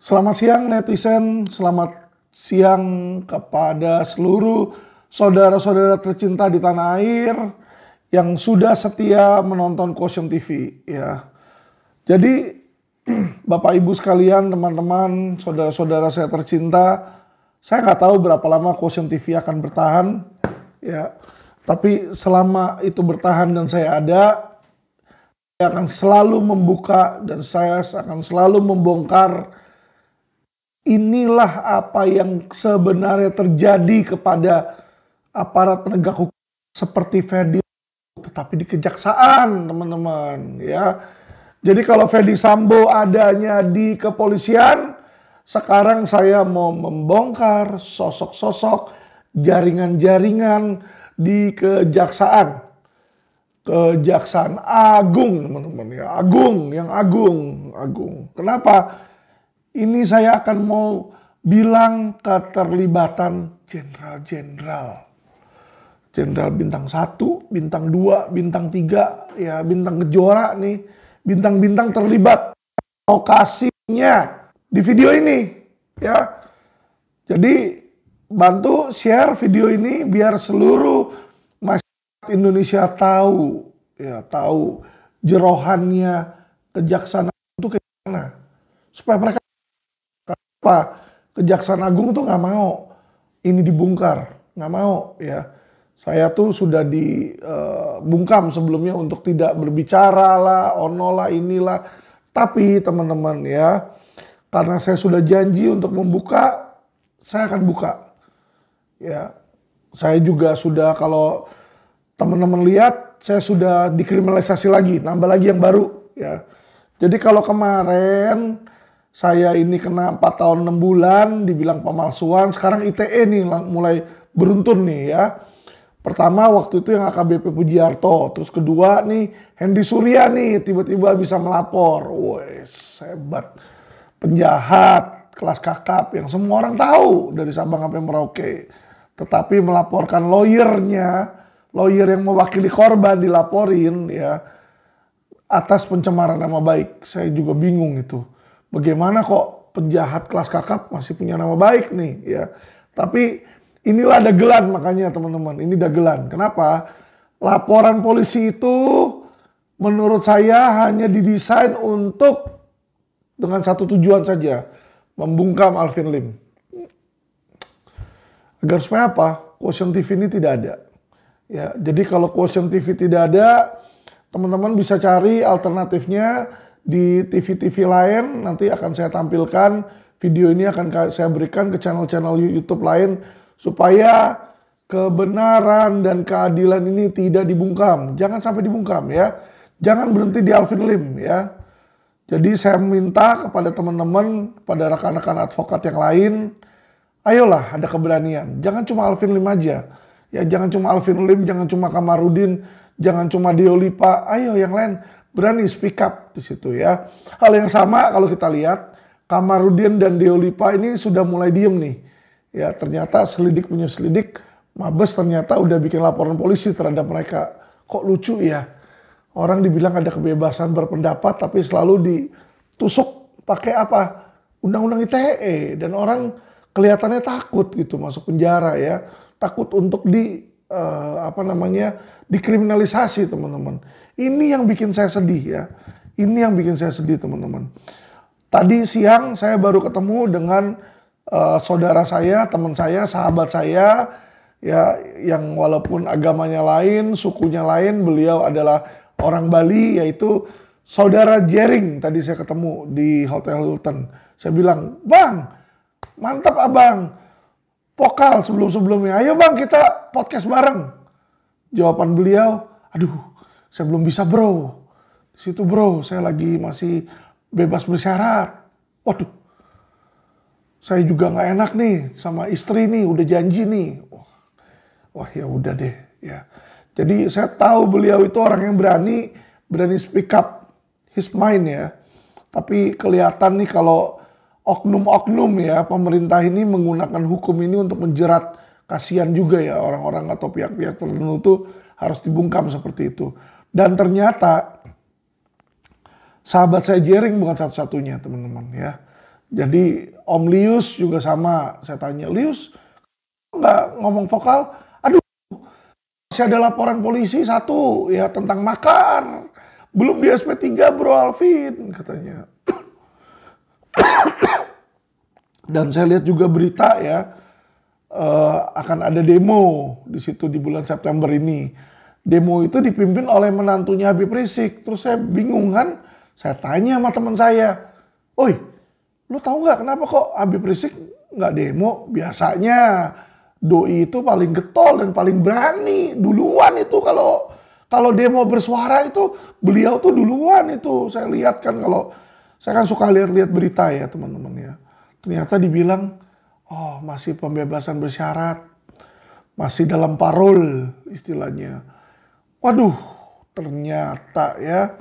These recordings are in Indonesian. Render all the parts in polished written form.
Selamat siang netizen, selamat siang kepada seluruh saudara-saudara tercinta di tanah air yang sudah setia menonton Quotient TV ya. Jadi Bapak Ibu sekalian, teman-teman, saudara-saudara saya tercinta, saya nggak tahu berapa lama Quotient TV akan bertahan ya. Tapi selama itu bertahan dan saya ada, saya akan selalu membuka dan saya akan selalu membongkar inilah apa yang sebenarnya terjadi kepada aparat penegak hukum seperti Ferdi, tetapi di kejaksaan, teman-teman ya. Jadi kalau Ferdi Sambo adanya di kepolisian, sekarang saya mau membongkar sosok-sosok jaringan-jaringan di kejaksaan. Kejaksaan Agung, teman-teman ya. Agung. Kenapa? Ini saya akan mau bilang keterlibatan jenderal-jenderal. Jenderal bintang 1, bintang 2, bintang 3, ya bintang kejora nih. Bintang-bintang terlibat lokasinya di video ini ya. Jadi bantu share video ini biar seluruh masyarakat Indonesia tahu ya, tahu jerohannya kejaksaan itu kayak gimana. Supaya mereka Kejaksaan Agung tuh nggak mau ini dibongkar, nggak mau ya. Saya tuh sudah dibungkam sebelumnya untuk tidak berbicara lah, ono lah, inilah. Tapi teman-teman ya, karena saya sudah janji untuk membuka, saya akan buka. Ya, saya juga sudah, kalau teman-teman lihat, saya sudah dikriminalisasi lagi, nambah lagi yang baru ya. Jadi kalau kemarin saya ini kena 4 tahun 6 bulan dibilang pemalsuan, sekarang ITE nih mulai beruntun nih ya. Pertama waktu itu yang AKBP Pujiarto, terus kedua nih Hendy Surya nih tiba-tiba bisa melapor. Wes, hebat. Penjahat kelas kakap yang semua orang tahu dari Sabang sampai Merauke. Tetapi melaporkan lawyernya, lawyer yang mewakili korban dilaporin ya atas pencemaran nama baik. Saya juga bingung itu. Bagaimana kok penjahat kelas kakap masih punya nama baik nih ya. Tapi inilah dagelan, makanya teman-teman, ini dagelan. Kenapa? Laporan polisi itu menurut saya hanya didesain untuk dengan satu tujuan saja, membungkam Alvin Lim. Agar supaya apa? Quotient TV ini tidak ada. Ya, jadi kalau Quotient TV tidak ada, teman-teman bisa cari alternatifnya di TV-TV lain. Nanti akan saya tampilkan, video ini akan saya berikan ke channel-channel YouTube lain supaya kebenaran dan keadilan ini tidak dibungkam. Jangan sampai dibungkam ya. Jangan berhenti di Alvin Lim ya. Jadi saya minta kepada teman-teman, pada rekan-rekan advokat yang lain, ayolah ada keberanian. Jangan cuma Alvin Lim aja. Ya jangan cuma Alvin Lim, jangan cuma Kamarudin, jangan cuma Deo Lipa. Ayo yang lain berani speak up di situ ya. Hal yang sama kalau kita lihat Kamarudin dan Deo Lipa ini sudah mulai diem nih. Ya ternyata selidik punya selidik, Mabes ternyata udah bikin laporan polisi terhadap mereka. Kok lucu ya? Orang dibilang ada kebebasan berpendapat tapi selalu ditusuk pakai apa? Undang-undang ITE, dan orang kelihatannya takut gitu masuk penjara ya. Takut untuk dikriminalisasi, teman-teman. Ini yang bikin saya sedih ya. Ini yang bikin saya sedih, teman-teman. Tadi siang saya baru ketemu dengan saudara saya, teman saya, sahabat saya ya, yang walaupun agamanya lain, sukunya lain, beliau adalah orang Bali, yaitu saudara Jering. Tadi saya ketemu di Hotel Hilton. Saya bilang, "Bang, mantap abang. Vokal sebelum-sebelumnya. Ayo bang kita podcast bareng." Jawaban beliau, "Aduh, saya belum bisa bro. Di situ bro, saya lagi masih bebas bersyarat." Waduh, saya juga nggak enak nih sama istri nih, udah janji nih. Wah ya udah deh ya. Jadi saya tahu beliau itu orang yang berani speak up his mind ya. Tapi kelihatan nih kalau oknum-oknum ya pemerintah ini menggunakan hukum ini untuk menjerat, kasihan juga ya orang-orang atau pihak-pihak tertentu itu harus dibungkam seperti itu. Dan ternyata sahabat saya Jering bukan satu-satunya, teman-teman ya. Jadi Om Lius juga sama. Saya tanya, Lius nggak ngomong vokal? Aduh, masih ada laporan polisi satu ya tentang makar. Belum di SP3 Bro Alvin katanya. Dan saya lihat juga berita ya, akan ada demo di situ di bulan September ini. Demo itu dipimpin oleh menantunya Habib Rizik. Terus saya bingung kan, saya tanya sama teman saya, "Oi, lu tahu nggak kenapa kok Habib Rizik nggak demo? Biasanya doi itu paling getol dan paling berani duluan itu kalau demo bersuara itu beliau tuh duluan itu." Saya lihat kan, kalau saya kan suka lihat-lihat berita ya teman-teman ya. Ternyata dibilang, oh masih pembebasan bersyarat, masih dalam parol istilahnya. Waduh, ternyata ya.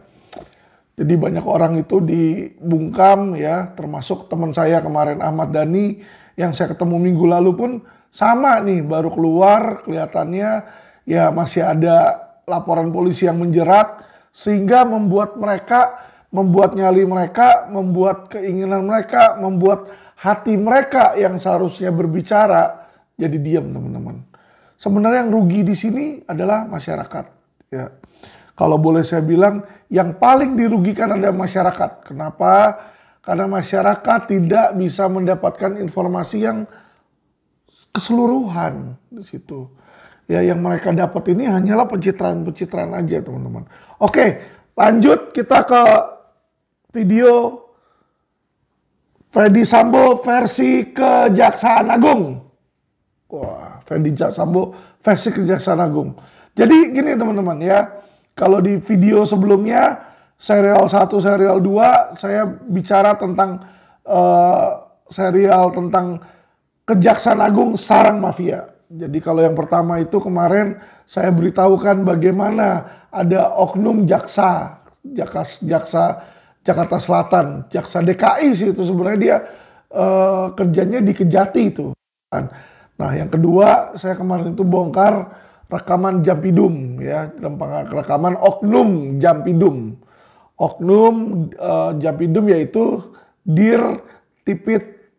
Jadi banyak orang itu dibungkam ya, termasuk teman saya kemarin Ahmad Dhani yang saya ketemu minggu lalu pun sama nih, baru keluar kelihatannya ya masih ada laporan polisi yang menjerat sehingga membuat mereka, membuat nyali mereka, membuat keinginan mereka, membuat hati mereka yang seharusnya berbicara jadi diam teman-teman. Sebenarnya yang rugi di sini adalah masyarakat. Ya, kalau boleh saya bilang, yang paling dirugikan adalah masyarakat. Kenapa? Karena masyarakat tidak bisa mendapatkan informasi yang keseluruhan di situ. Ya, yang mereka dapat ini hanyalah pencitraan-pencitraan aja, teman-teman. Oke, lanjut kita ke video Ferdy Sambo versi Kejaksaan Agung. Wah, Ferdy Sambo versi Kejaksaan Agung. Jadi gini teman-teman ya, kalau di video sebelumnya serial 1, serial 2 saya bicara tentang serial tentang Kejaksaan Agung Sarang Mafia. Jadi kalau yang pertama itu kemarin saya beritahukan bagaimana ada oknum jaksa Jakarta Selatan, jaksa DKI sih itu sebenarnya dia kerjanya di Kejati itu. Nah yang kedua saya kemarin itu bongkar rekaman Jampidum ya, rekaman oknum Jampidum. Oknum Jampidum yaitu Dir, Tipit,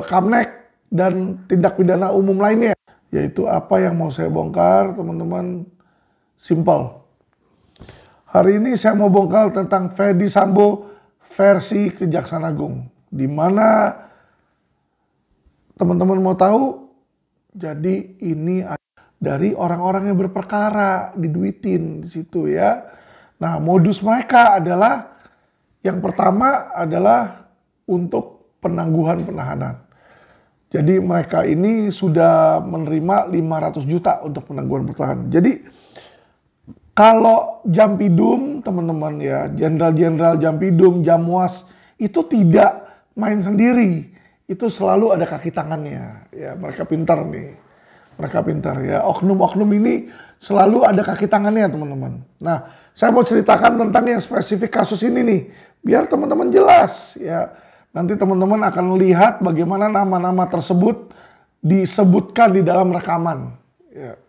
Kamnek dan tindak pidana umum lainnya. Yaitu apa yang mau saya bongkar teman-teman, simple. Hari ini saya mau bongkar tentang Ferdy Sambo versi Kejaksaan Agung. Di mana teman-teman mau tahu? Jadi ini dari orang-orang yang berperkara, diduitin di situ ya. Nah, modus mereka adalah yang pertama adalah untuk penangguhan penahanan. Jadi mereka ini sudah menerima 500 juta untuk penangguhan penahanan. Jadi kalau Jampidum teman-teman ya, jenderal-jenderal Jampidum, Jamwas itu tidak main sendiri. Itu selalu ada kaki tangannya. Ya, mereka pintar nih. Mereka pintar ya. Oknum-oknum ini selalu ada kaki tangannya teman-teman. Nah, saya mau ceritakan tentang yang spesifik kasus ini nih. Biar teman-teman jelas ya. Nanti teman-teman akan lihat bagaimana nama-nama tersebut disebutkan di dalam rekaman. Ya.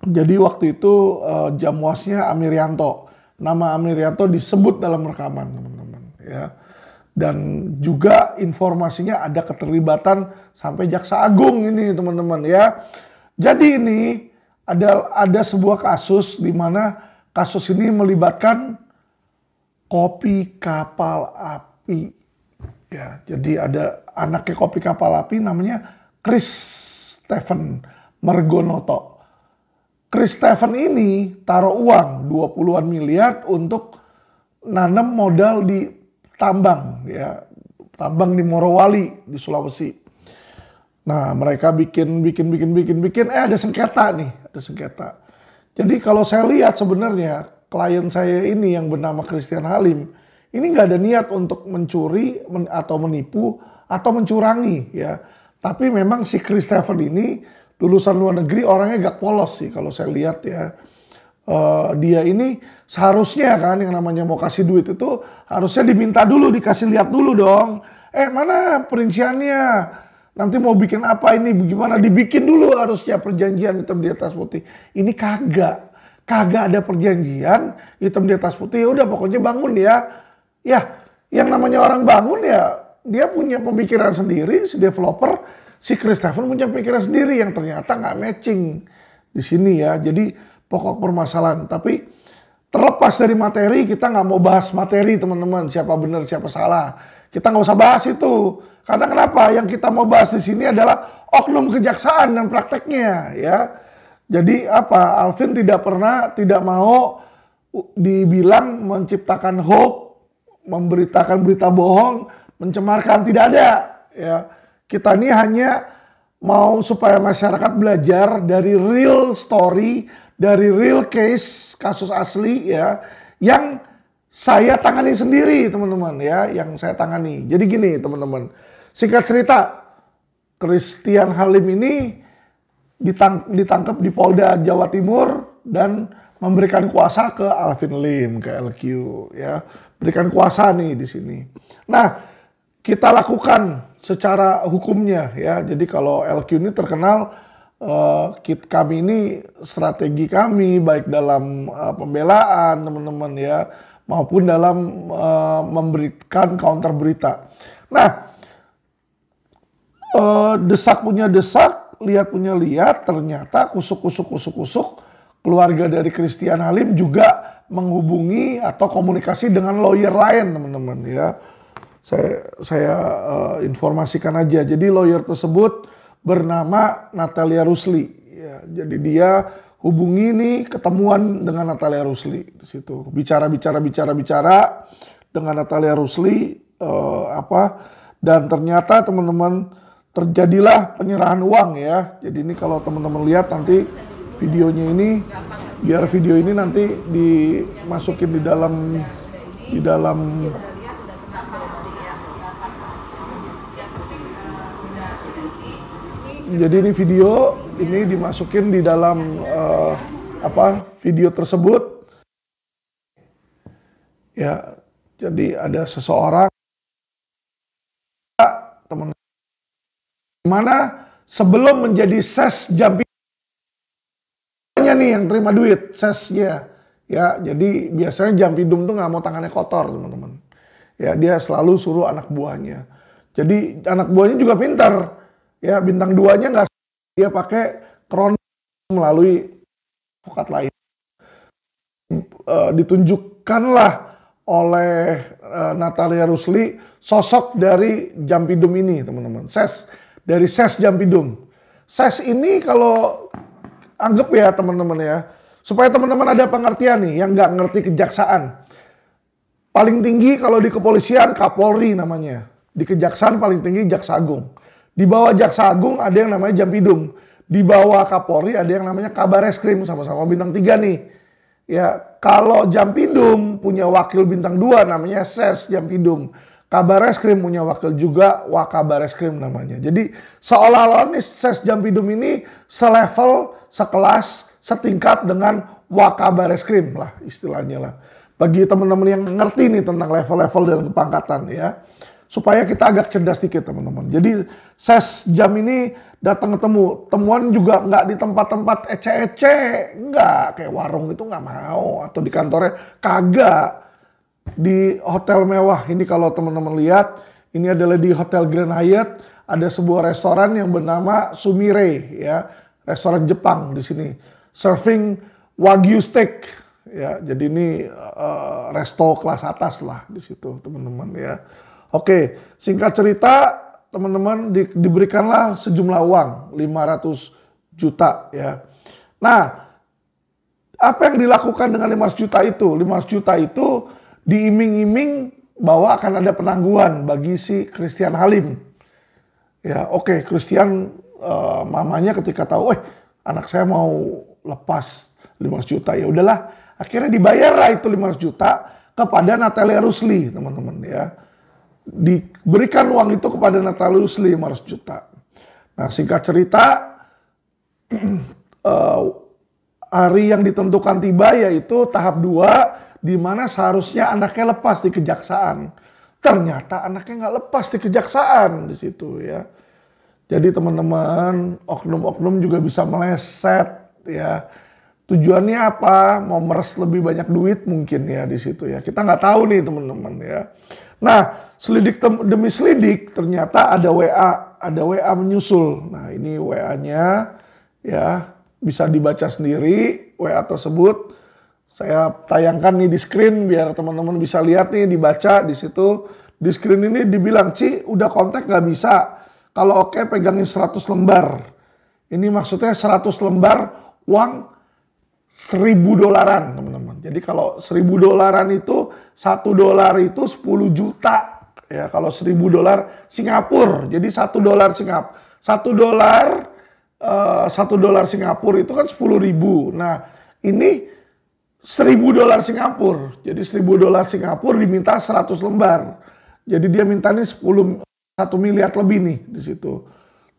Jadi waktu itu Jamwasnya Amirianto. Nama Amirianto disebut dalam rekaman teman-teman ya. Dan juga informasinya ada keterlibatan sampai Jaksa Agung ini teman-teman ya. Jadi ini ada sebuah kasus di mana kasus ini melibatkan kopi kapal api. Ya, jadi ada anaknya kopi kapal api namanya Chris Stephen Margonoto. Chris Stephen ini taruh uang 20-an miliar untuk nanam modal di tambang ya, tambang di Morowali di Sulawesi. Nah mereka bikin ada sengketa nih, ada sengketa. Jadi kalau saya lihat sebenarnya klien saya ini yang bernama Christian Halim ini nggak ada niat untuk mencuri atau menipu atau mencurangi ya. Tapi memang si Chris Stephen ini lulusan luar negeri, orangnya gak polos sih kalau saya lihat ya. Dia ini seharusnya kan yang namanya mau kasih duit itu harusnya diminta dulu, dikasih lihat dulu dong. Mana perinciannya? Nanti mau bikin apa ini? Bagaimana? Dibikin dulu harusnya perjanjian hitam di atas putih. Ini kagak ada perjanjian hitam di atas putih. Ya udah pokoknya bangun ya. Ya, yang namanya orang bangun ya dia punya pemikiran sendiri, si developer, si Chris Stefan punya pemikiran sendiri yang ternyata nggak matching di sini ya. Jadi pokok permasalahan. Tapi terlepas dari materi, kita nggak mau bahas materi teman-teman. Siapa benar, siapa salah. Kita nggak usah bahas itu. Karena kenapa? Yang kita mau bahas di sini adalah oknum kejaksaan dan prakteknya ya. Jadi apa? Alvin tidak mau dibilang menciptakan hoax, memberitakan berita bohong, mencemarkan, tidak ada ya. Kita ini hanya mau supaya masyarakat belajar dari real story, dari real case, kasus asli ya, yang saya tangani sendiri teman-teman ya, yang saya tangani. Jadi gini teman-teman, singkat cerita, Christian Halim ini ditangkap di Polda Jawa Timur dan memberikan kuasa ke Alvin Lim, ke LQ ya. Berikan kuasa nih di sini. Nah, kita lakukan secara hukumnya ya. Jadi kalau LQ ini terkenal, kami ini strategi kami baik dalam pembelaan teman-teman ya, maupun dalam memberikan counter berita. Nah, desak punya desak, lihat punya lihat, ternyata kusuk keluarga dari Christian Halim juga menghubungi atau komunikasi dengan lawyer lain teman-teman ya. Saya informasikan aja. Jadi lawyer tersebut bernama Natalia Rusli ya. Jadi dia hubungi nih, ketemuan dengan Natalia Rusli di situ. Bicara dengan Natalia Rusli dan ternyata teman-teman terjadilah penyerahan uang ya. Jadi ini kalau teman-teman lihat nanti videonya ini, biar video ini nanti dimasukin di dalam jadi ini video ini dimasukin di dalam video tersebut ya. Jadi ada seseorang teman mana sebelum menjadi ses Jampidum nih yang terima duit sesnya ya. Jadi biasanya Jampidum tuh nggak mau tangannya kotor teman-teman ya, dia selalu suruh anak buahnya. Jadi anak buahnya juga pintar ya, bintang 2-nya nggak, dia pakai kron melalui advokat lain. Ditunjukkanlah oleh Natalia Rusli sosok dari Jampidum ini teman-teman, dari ses Jampidum. Ses ini kalau anggap ya teman-teman ya, supaya teman-teman ada pengertian nih yang nggak ngerti kejaksaan. Paling tinggi kalau di kepolisian Kapolri namanya, di kejaksaan paling tinggi Jaksa Agung. Di bawah Jaksa Agung ada yang namanya Jampidum. Di bawah Kapolri ada yang namanya Kabareskrim, sama-sama bintang 3 nih. Ya, kalau Jampidum punya wakil bintang 2 namanya ses Jampidum. Kabareskrim punya wakil juga Wakabareskrim namanya. Jadi seolah-olah nih ses Jampidum ini selevel, sekelas, setingkat dengan Wakabareskrim lah istilahnya lah. Bagi teman-teman yang ngerti nih tentang level-level dan kepangkatan ya. Supaya kita agak cerdas dikit teman-teman. Jadi ses Jam ini datang ketemu. Temuan juga nggak di tempat-tempat ece-ece. Nggak, kayak warung itu nggak mau. Atau di kantornya, kagak. Di hotel mewah. Ini kalau teman-teman lihat, ini adalah di Hotel Grand Hyatt. Ada sebuah restoran yang bernama Sumire. Ya, restoran Jepang di sini. Serving Wagyu steak. Ya, jadi ini resto kelas atas lah di situ teman-teman ya. Oke, singkat cerita teman-teman diberikanlah sejumlah uang 500 juta ya. Nah, apa yang dilakukan dengan 500 juta itu? 500 juta itu diiming-iming bahwa akan ada penangguhan bagi si Christian Halim. Ya, oke, Christian mamanya ketika tahu, anak saya mau lepas 500 juta, ya udahlah, akhirnya dibayarlah itu 500 juta kepada Natalia Rusli, teman-teman ya. Diberikan uang itu kepada Natalia Rusli 500 juta. Nah, singkat cerita hari yang ditentukan tiba yaitu tahap 2 di mana seharusnya anaknya lepas di kejaksaan. Ternyata anaknya nggak lepas di kejaksaan di situ ya. Jadi teman-teman, oknum-oknum juga bisa meleset ya. Tujuannya apa? Mau meres lebih banyak duit mungkin ya di situ ya. Kita nggak tahu nih teman-teman ya. Nah, selidik demi selidik ternyata ada WA menyusul. Nah, ini WA-nya ya bisa dibaca sendiri WA tersebut. Saya tayangkan nih di screen biar teman-teman bisa lihat nih, dibaca di situ. Di screen ini dibilang, "Ci, udah kontak nggak bisa. Kalau oke pegangin 100 lembar." Ini maksudnya 100 lembar uang $1.000, teman-teman. Jadi kalau $1.000 itu, $1 itu 10 juta. Ya, kalau $1.000 Singapura, jadi $1 Singapura. $1 Singapura itu kan 10.000. Nah, ini $1.000 Singapura. Jadi $1.000 Singapura diminta 100 lembar. Jadi dia minta nih 1 miliar lebih nih di situ.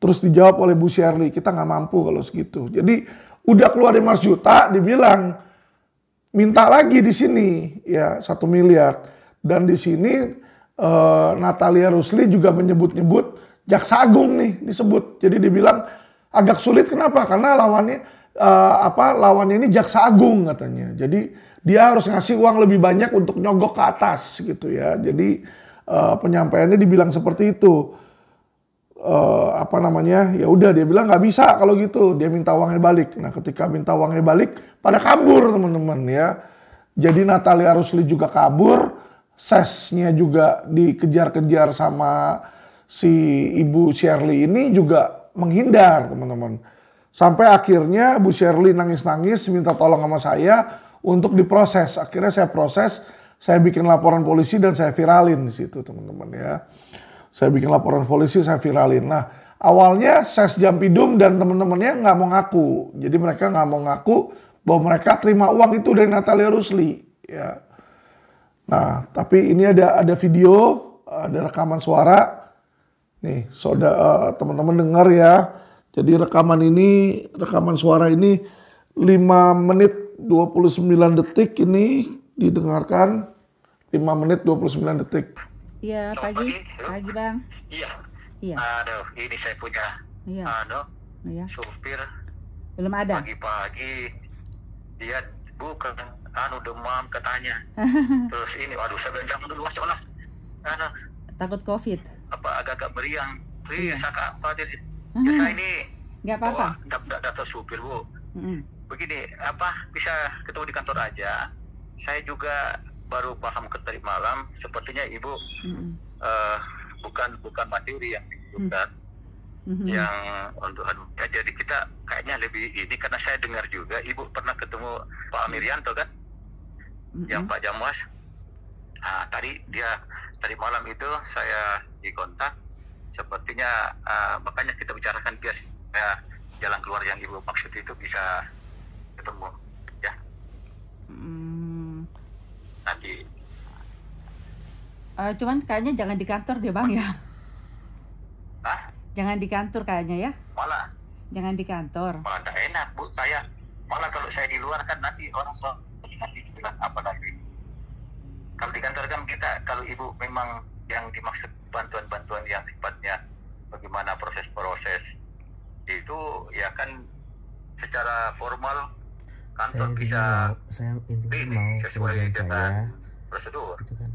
Terus dijawab oleh Bu Shirley, kita nggak mampu kalau segitu. Jadi udah keluar 15 juta, dibilang minta lagi di sini ya 1 miliar. Dan di sini Natalia Rusli juga menyebut-nyebut Jaksa Agung nih disebut. Jadi dibilang agak sulit, kenapa? Karena lawannya ini Jaksa Agung katanya. Jadi dia harus ngasih uang lebih banyak untuk nyogok ke atas gitu ya. Jadi penyampaiannya dibilang seperti itu. Ya udah dia bilang nggak bisa kalau gitu, dia minta uangnya balik. Nah, ketika minta uangnya balik pada kabur teman-teman ya. Jadi Natalia Rusli juga kabur, sesnya juga dikejar-kejar sama si Ibu Shirley ini juga menghindar teman-teman. Sampai akhirnya Bu Shirley nangis-nangis minta tolong sama saya untuk diproses. Akhirnya saya proses, saya bikin laporan polisi dan saya viralin di situ teman-teman ya. Saya bikin laporan polisi, saya viralin. Nah, awalnya Ses Jampidum dan teman-temannya nggak mau ngaku. Jadi mereka nggak mau ngaku bahwa mereka terima uang itu dari Natalia Rusli. Ya. Nah, tapi ini ada video, ada rekaman suara. Nih, teman-teman dengar ya. Jadi rekaman suara ini 5 menit 29 detik ini didengarkan. 5 menit 29 detik. Iya, pagi Bang. Iya. Iya. Aduh, ini saya punya Iya. Iya. supir. Belum ada. Pagi-pagi dia bukan demam katanya. Terus ini, waduh, saya bilang jangan dulu masuk lah. Takut COVID. Agak-agak meriang. Iya. Saya khawatir. Ya, saya ini Nggak apa-apa. daftar supir, Bu. Mm-mm. Begini, bisa ketemu di kantor aja. Saya juga baru paham tadi malam, sepertinya Ibu bukan materi yang dibutuhkan, yang untuk ya, jadi kita kayaknya lebih ini, karena saya dengar juga Ibu pernah ketemu Pak Amirianto kan, yang Pak Jamas. Nah, tadi malam itu saya dikontak, sepertinya makanya kita bicarakan biar jalan keluar yang Ibu maksud itu bisa ketemu ya. Nanti cuman kayaknya jangan di kantor deh Bang ya. Hah? Jangan di kantor kayaknya ya. Malah Jangan di kantor. malah gak enak, Bu. Saya malah kalau saya di luar kan nanti orang nanti bilang apa lagi. Kalau di kantor kan kita, kalau Ibu memang yang dimaksud bantuan-bantuan yang sifatnya bagaimana proses-proses itu ya kan secara formal kantor bisa sesuai dengan prosedur. Gitu kan.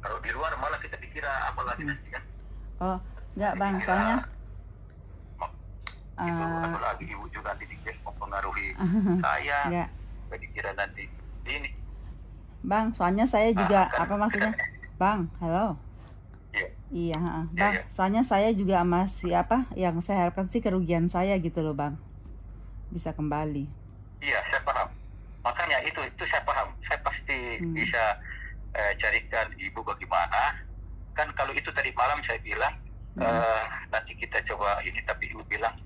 Kalau di luar malah kita dikira apa lagi nanti kan. Oh, enggak Bang, soalnya itu apalagi Ibu juga nanti mempengaruhi saya. Enggak. Dikira nanti ini. Bang, soalnya saya juga kan, apa maksudnya? Bang, halo. Iya, Bang. Iya. Soalnya saya juga masih yang saya harapkan sih kerugian saya gitu loh, Bang. Bisa kembali. Iya, saya paham. Makanya itu saya paham. Saya pasti bisa carikan Ibu bagaimana. Kan kalau itu tadi malam saya bilang nanti kita coba ini, tapi Ibu bilang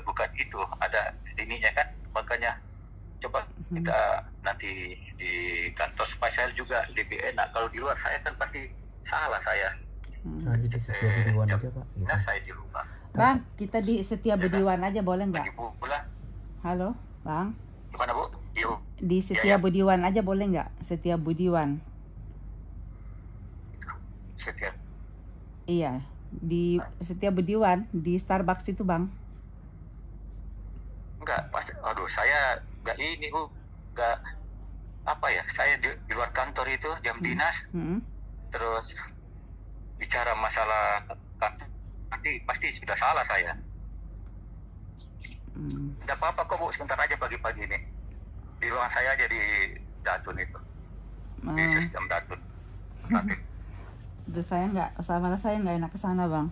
bukan itu, ada ininya kan. Makanya coba kita nanti di kantor supaya saya juga lebih enak. Kalau di luar saya kan pasti salah saya. Jadi Setiabudi aja Pak. Gitu. Nah, saya di rumah. Bang, kita di Setiabudi aja boleh nggak? Ibu pulang. Halo, Bang. Gimana, Bu? Ibu. Di Setiabudi aja boleh nggak? Setiabudi. Setiap. Iya, di Setiabudi di Starbucks itu, Bang. Enggak, saya enggak ini, Bu. Enggak saya di luar kantor itu jam dinas. terus bicara masalah nanti pasti sudah salah saya. Tidak apa-apa kok Bu, sebentar aja pagi-pagi ini. Di ruang saya aja di Datun itu. Di sistem Datun. Nanti. Aduh, saya nggak enak ke sana, Bang.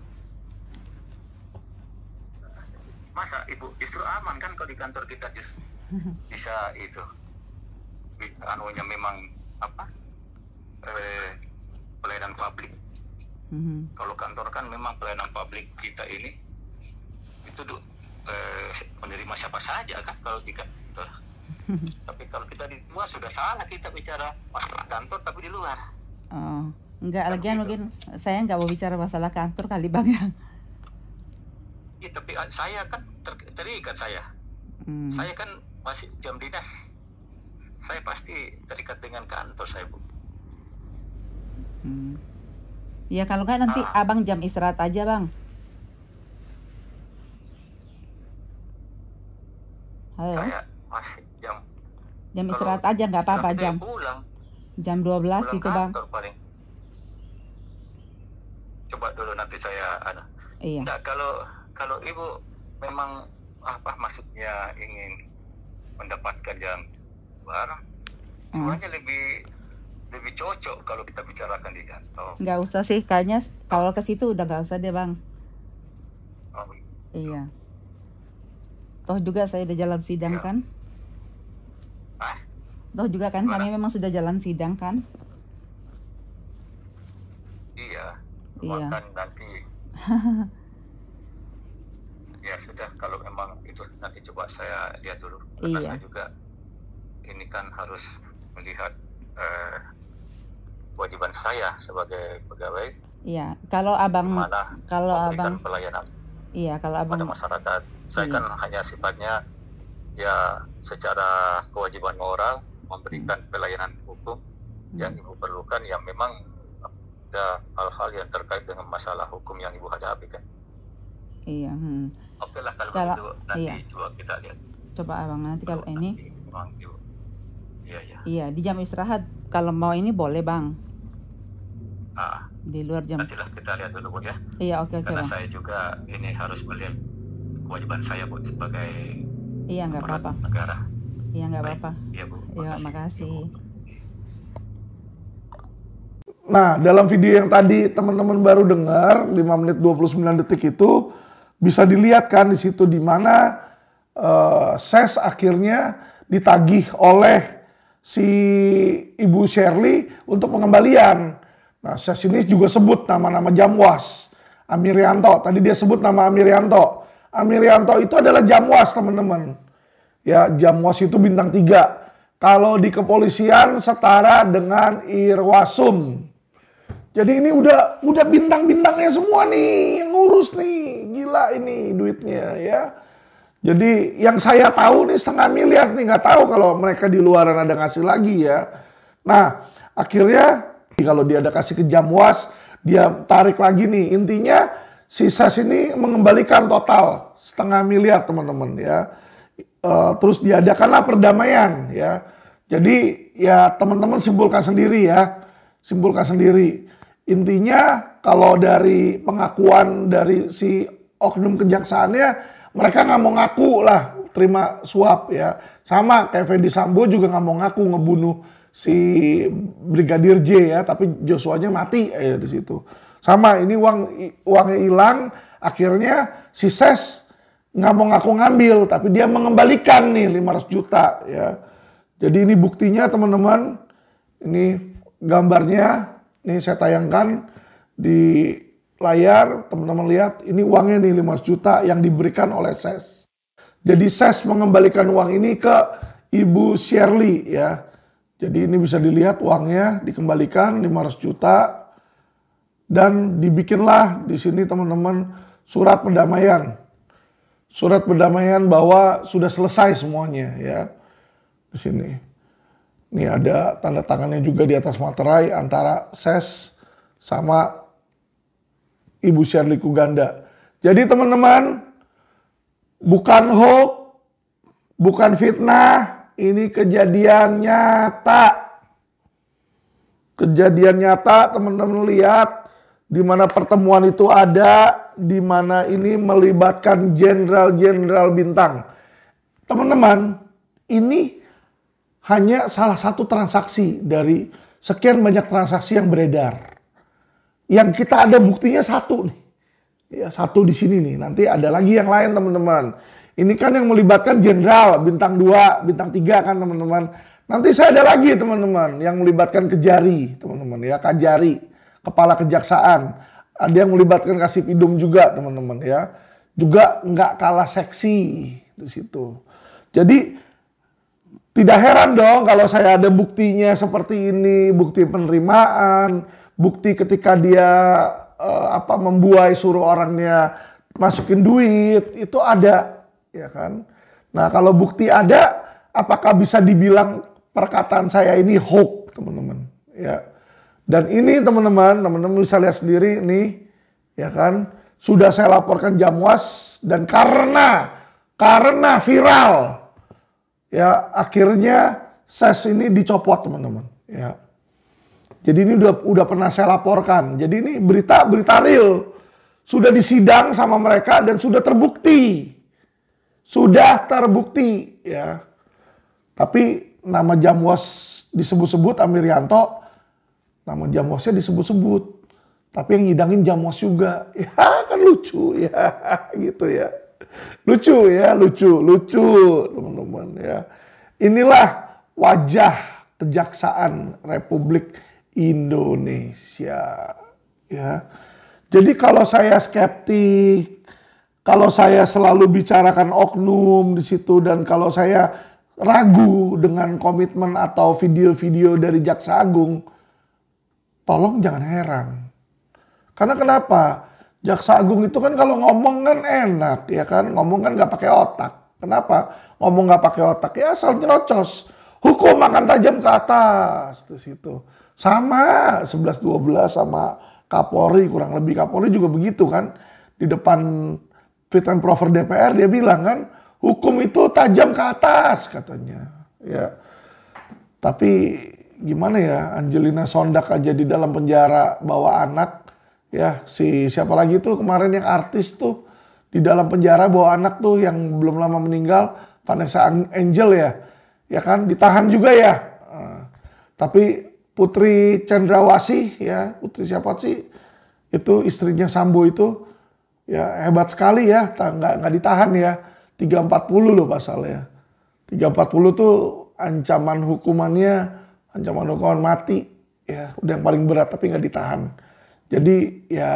Masa Ibu justru aman kan kalau di kantor kita bisa itu. Anunya memang apa? Pelayanan publik. Kalau kantor kan memang pelayanan publik kita ini itu menerima siapa saja kan kalau di kantor. Tapi kalau kita di luar sudah salah kita bicara masalah kantor tapi di luar. Oh, enggak, lagian mungkin saya nggak mau bicara masalah kantor kali Bang ya. Iya, tapi saya kan terikat saya. Saya kan masih jam dinas. Saya pasti terikat dengan kantor saya, Bu. Ya kalau nggak nanti Abang jam istirahat aja, Bang. Halo. Saya masih jam istirahat aja, nggak apa-apa, jam 12 gitu, Bang. Paling. Coba dulu nanti saya Iya. Enggak, kalau Ibu memang apa maksudnya ingin mendapatkan yang baru, semuanya lebih cocok kalau kita bicarakan di kantor. Nggak usah sih, kayaknya kalau ke situ udah nggak usah deh, Bang. Oh, iya. Toh juga saya udah jalan sidang kan? Toh juga kan kami memang sudah jalan sidang kan? Iya. Iya. Makan nanti. Ya sudah, kalau memang itu nanti coba saya lihat dulu. Karena saya juga ini kan harus melihat kewajiban saya sebagai pegawai. Iya, kalau abang pelayanan. Iya, kalau abang pada masyarakat. Saya kan hanya sifatnya ya secara kewajiban moral memberikan pelayanan hukum yang Ibu perlukan, yang memang ada hal-hal yang terkait dengan masalah hukum yang Ibu hadapi kan. Iya. Oke lah kalau begitu nanti coba kita lihat. Coba abang nanti kalau ini. Iya. Iya, di jam istirahat kalau mau ini boleh, Bang. Di luar jam. Nantilah kita lihat dulu, Bu ya. Iya, oke, Karena Bang. saya juga ini harus melihat kewajiban saya, Bu, sebagai nggak apa-apa. Negara. Iya, nggak apa-apa. Iya, Bu. Iya, makasih. Nah, dalam video yang tadi teman-teman baru dengar 5 menit 29 detik itu bisa dilihat kan di situ di mana SES akhirnya ditagih oleh si Ibu Shirley untuk pengembalian. Nah, SES ini juga sebut nama-nama Jamwas. Amirianto, tadi dia sebut nama Amirianto. Amirianto itu adalah Jamwas, teman-teman. Ya, Jamwas itu bintang 3. Kalau di kepolisian setara dengan Irwasum. Jadi ini udah bintang-bintangnya semua nih yang ngurus nih. Gila ini duitnya ya. Jadi yang saya tahu nih 500 miliar nih, nggak tahu kalau mereka di luaran ada ngasih lagi ya. Nah, akhirnya kalau dia ada kasih ke Jamwas, dia tarik lagi nih. Intinya si SES ini mengembalikan total 500 miliar, teman-teman ya. Terus diadakanlah perdamaian ya. Jadi ya teman-teman simpulkan sendiri ya. Simpulkan sendiri. Intinya kalau dari pengakuan dari si oknum kejaksaannya, mereka nggak mau ngaku lah terima suap ya. Sama kayak Fedy Sambo juga nggak mau ngaku ngebunuh si Brigadir J ya, tapi Joshua-nya mati di situ. Sama ini uangnya hilang, akhirnya si SES nggak mau ngaku ngambil, tapi dia mengembalikan nih 500 juta ya. Jadi ini buktinya teman-teman, ini gambarnya. Ini saya tayangkan di layar, teman-teman lihat, ini uangnya nih 500 juta yang diberikan oleh SES. Jadi SES mengembalikan uang ini ke Ibu Shirley ya. Jadi ini bisa dilihat uangnya dikembalikan 500 juta dan dibikinlah di sini teman-teman surat perdamaian. Surat perdamaian bahwa sudah selesai semuanya ya. Di sini. Ini ada tanda tangannya juga di atas materai antara SES sama Ibu Shirley Kuganda. Jadi teman-teman, bukan hoax, bukan fitnah, ini kejadian nyata. kejadian nyata teman-teman lihat di mana pertemuan itu ada, di mana ini melibatkan jenderal-jenderal bintang. Teman-teman, ini hanya salah satu transaksi dari sekian banyak transaksi yang beredar. Yang kita ada buktinya satu nih. Ya, satu di sini nih. Nanti ada lagi yang lain teman-teman. Ini kan yang melibatkan jenderal, bintang 2, bintang 3 kan teman-teman. Nanti saya ada lagi teman-teman yang melibatkan Kejari, teman-teman ya, Kajari, kepala kejaksaan. Ada yang melibatkan Kasipidum juga teman-teman ya. Juga nggak kalah seksi di situ. Jadi tidak heran dong kalau saya ada buktinya seperti ini, bukti penerimaan, bukti ketika dia membuai suruh orangnya masukin duit, itu ada, ya kan? Nah, kalau bukti ada, apakah bisa dibilang perkataan saya ini hoax, teman-teman? Ya. Dan ini teman-teman bisa lihat sendiri nih, ya kan? Sudah saya laporkan Jamwas dan karena viral, ya akhirnya ses ini dicopot teman-teman. Ya. Jadi ini udah pernah saya laporkan. Jadi ini berita real. Sudah disidang sama mereka dan sudah terbukti. Sudah terbukti ya. Tapi nama Jamwas disebut-sebut Amirianto, nama Jamwasnya disebut-sebut. Tapi yang nyidangin Jamwas juga. Ya kan lucu ya gitu ya. Lucu ya, lucu teman-teman ya. Inilah wajah Kejaksaan Republik Indonesia ya. Jadi kalau saya skeptik, kalau saya selalu bicarakan oknum di situ dan kalau saya ragu dengan komitmen atau video-video dari Jaksa Agung, tolong jangan heran. Karena kenapa? Jaksa Agung itu kan kalau ngomong kan enak ya kan, ngomong kan nggak pakai otak. Kenapa? Ngomong nggak pakai otak ya asal nyerocos. Hukum akan tajam ke atas di situ. Sama 11-12 sama Kapolri, kurang lebih Kapolri juga begitu kan. Di depan fit and proper DPR dia bilang kan, hukum itu tajam ke atas katanya. Ya. Tapi gimana ya, Angelina Sondak aja di dalam penjara bawa anak. Ya, siapa lagi tuh kemarin yang artis tuh di dalam penjara bawa anak tuh yang belum lama meninggal, Vanessa Angel ya. Ya kan, ditahan juga ya. Tapi Putri Cendrawasih ya, Putri siapa sih? Itu istrinya Sambo itu ya hebat sekali ya, nggak ditahan ya. 340 loh pasalnya. 340 tuh ancaman hukuman mati ya, udah yang paling berat tapi nggak ditahan. Jadi ya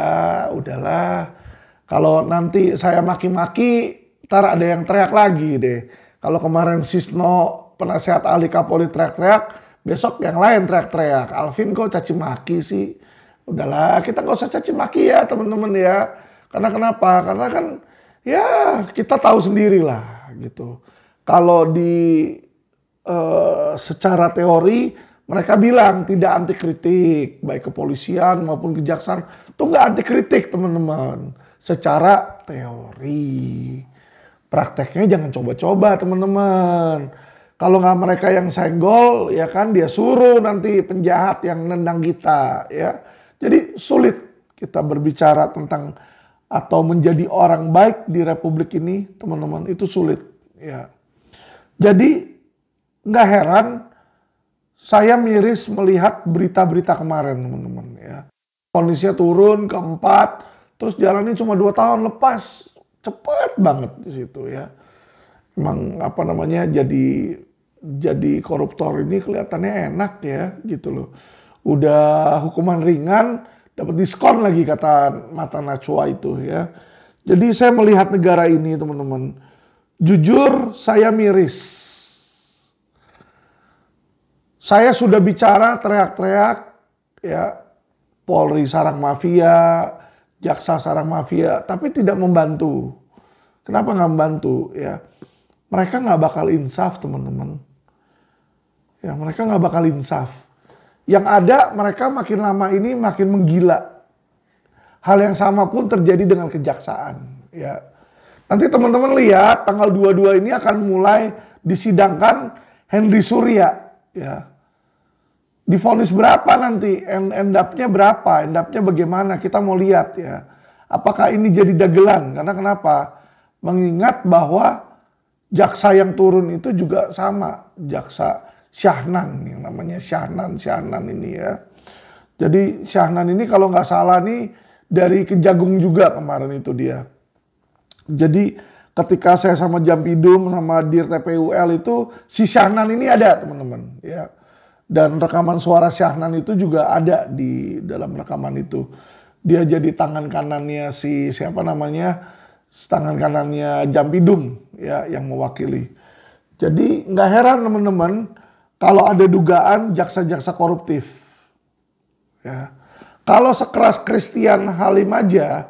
udahlah, kalau nanti saya maki-maki, ntar ada yang teriak lagi deh. Kalau kemarin Sisno penasehat ahli Kapolri teriak-teriak, besok yang lain teriak-teriak. Alvin kok caci maki sih? Udahlah, kita nggak usah caci maki ya teman-teman ya. Karena kenapa? Karena kan ya kita tahu sendiri lah gitu. Kalau secara teori mereka bilang tidak anti kritik, baik kepolisian maupun kejaksaan itu nggak anti kritik teman-teman. Secara teori, prakteknya jangan coba-coba teman-teman. Kalau nggak mereka yang senggol, ya kan dia suruh nanti penjahat yang nendang kita, ya. Jadi sulit kita berbicara tentang atau menjadi orang baik di Republik ini, teman-teman, itu sulit, ya. Jadi nggak heran saya miris melihat berita-berita kemarin, teman-teman, ya. Kondisinya turun ke 4, terus jalannya cuma 2 tahun lepas, cepet banget di situ, ya. Emang jadi koruptor ini kelihatannya enak ya gitu loh. Udah hukuman ringan dapat diskon lagi kata Mata Najwa itu ya. Jadi saya melihat negara ini teman-teman, jujur saya miris. Saya sudah bicara teriak-teriak ya, Polri sarang mafia, jaksa sarang mafia, tapi tidak membantu. Kenapa nggak membantu ya? Mereka nggak bakal insaf teman-teman. Ya, mereka nggak bakal insaf. Yang ada mereka makin lama ini makin menggila. Hal yang sama pun terjadi dengan kejaksaan. Ya. Nanti teman-teman lihat tanggal 22 ini akan mulai disidangkan Henry Surya. Ya. divonis berapa nanti, end up-nya berapa, end up-nya bagaimana, kita mau lihat ya. Apakah ini jadi dagelan? Karena kenapa? Mengingat bahwa jaksa yang turun itu juga sama, jaksa Syahnan, yang namanya Syahnan ini ya. Jadi Syahnan ini kalau nggak salah nih dari Kejagung juga kemarin itu dia. Jadi ketika saya sama Jampidum sama Dir TPUL itu si Syahnan ini ada teman-teman ya. Dan rekaman suara Syahnan itu juga ada di dalam rekaman itu. Dia jadi tangan kanannya si siapa namanya, tangan kanannya Jampidum ya yang mewakili. Jadi nggak heran teman-teman kalau ada dugaan jaksa-jaksa koruptif. Ya. Kalau sekeras Christian Halim aja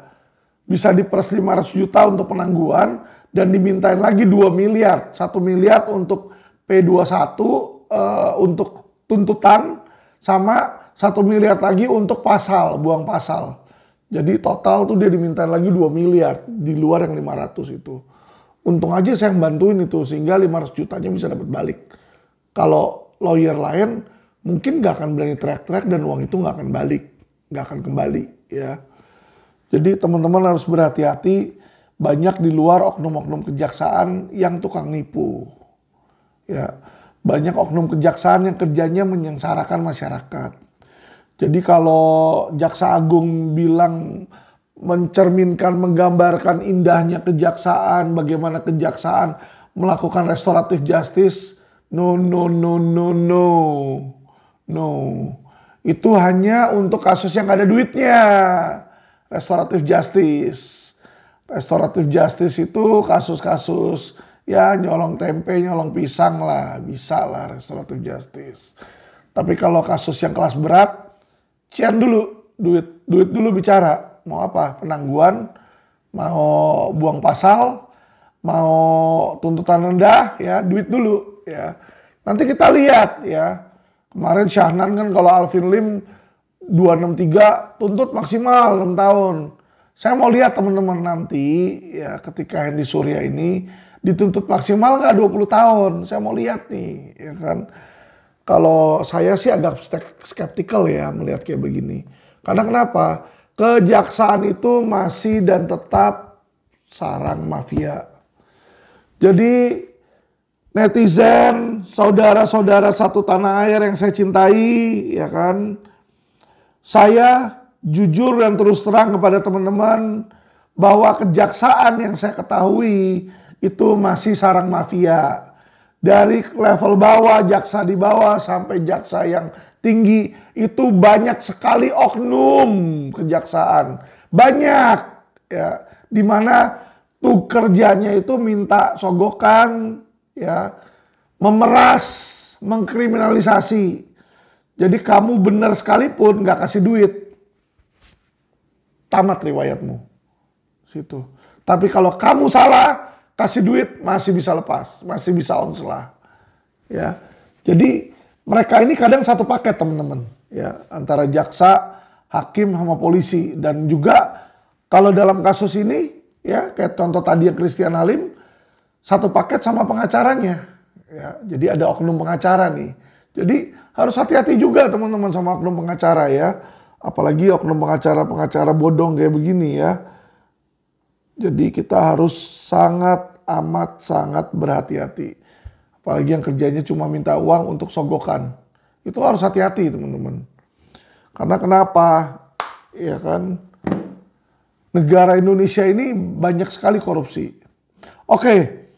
bisa diperas 500 juta untuk penangguhan dan dimintain lagi 2 miliar, 1 miliar untuk P21 untuk tuntutan sama 1 miliar lagi untuk pasal, buang pasal. Jadi total tuh dia dimintain lagi 2 miliar di luar yang 500 itu. Untung aja saya yang bantuin itu sehingga 500 jutanya bisa dapat balik. Kalau lawyer lain mungkin gak akan berani teriak-teriak dan uang itu gak akan balik, gak akan kembali ya. Jadi teman-teman harus berhati-hati, banyak di luar oknum-oknum kejaksaan yang tukang nipu. Ya, banyak oknum kejaksaan yang kerjanya menyengsarakan masyarakat. Jadi kalau Jaksa Agung bilang mencerminkan, menggambarkan indahnya kejaksaan, bagaimana kejaksaan melakukan restoratif justice, no. Itu hanya untuk kasus yang ada duitnya. Restoratif justice. Restoratif justice itu kasus-kasus ya nyolong tempe, nyolong pisang lah. Bisa lah restoratif justice. Tapi kalau kasus yang kelas berat, cian dulu. Duit dulu bicara. Mau apa? Penangguhan, mau buang pasal, mau tuntutan rendah, ya duit dulu. Ya. Nanti kita lihat ya. Kemarin Syahnan kan kalau Alvin Lim 263 tuntut maksimal 6 tahun. Saya mau lihat teman-teman nanti ya ketika Hendy Surya ini dituntut maksimal nggak 20 tahun. Saya mau lihat nih ya kan. Kalau saya sih agak skeptikal ya melihat kayak begini. Karena kenapa? Kejaksaan itu masih dan tetap sarang mafia. Jadi netizen, saudara-saudara satu tanah air yang saya cintai ya kan. Saya jujur dan terus terang kepada teman-teman bahwa kejaksaan yang saya ketahui itu masih sarang mafia. Dari level bawah, jaksa di bawah sampai jaksa yang tinggi itu banyak sekali oknum kejaksaan. Banyak ya, dimana tuh kerjanya itu minta sogokan ya, memeras, mengkriminalisasi. Jadi kamu benar sekalipun nggak kasih duit, tamat riwayatmu. Situ. Tapi kalau kamu salah, kasih duit masih bisa lepas, masih bisa onslah. Ya. Jadi mereka ini kadang satu paket teman-teman, ya, antara jaksa, hakim sama polisi dan juga kalau dalam kasus ini ya kayak contoh tadi yang Christian Halim satu paket sama pengacaranya. Ya, jadi ada oknum pengacara nih. Jadi harus hati-hati juga teman-teman sama oknum pengacara ya. Apalagi oknum pengacara bodong kayak begini ya. Jadi kita harus sangat berhati-hati. Apalagi yang kerjanya cuma minta uang untuk sogokan. Itu harus hati-hati teman-teman. Karena kenapa? Ya kan, negara Indonesia ini banyak sekali korupsi. Oke,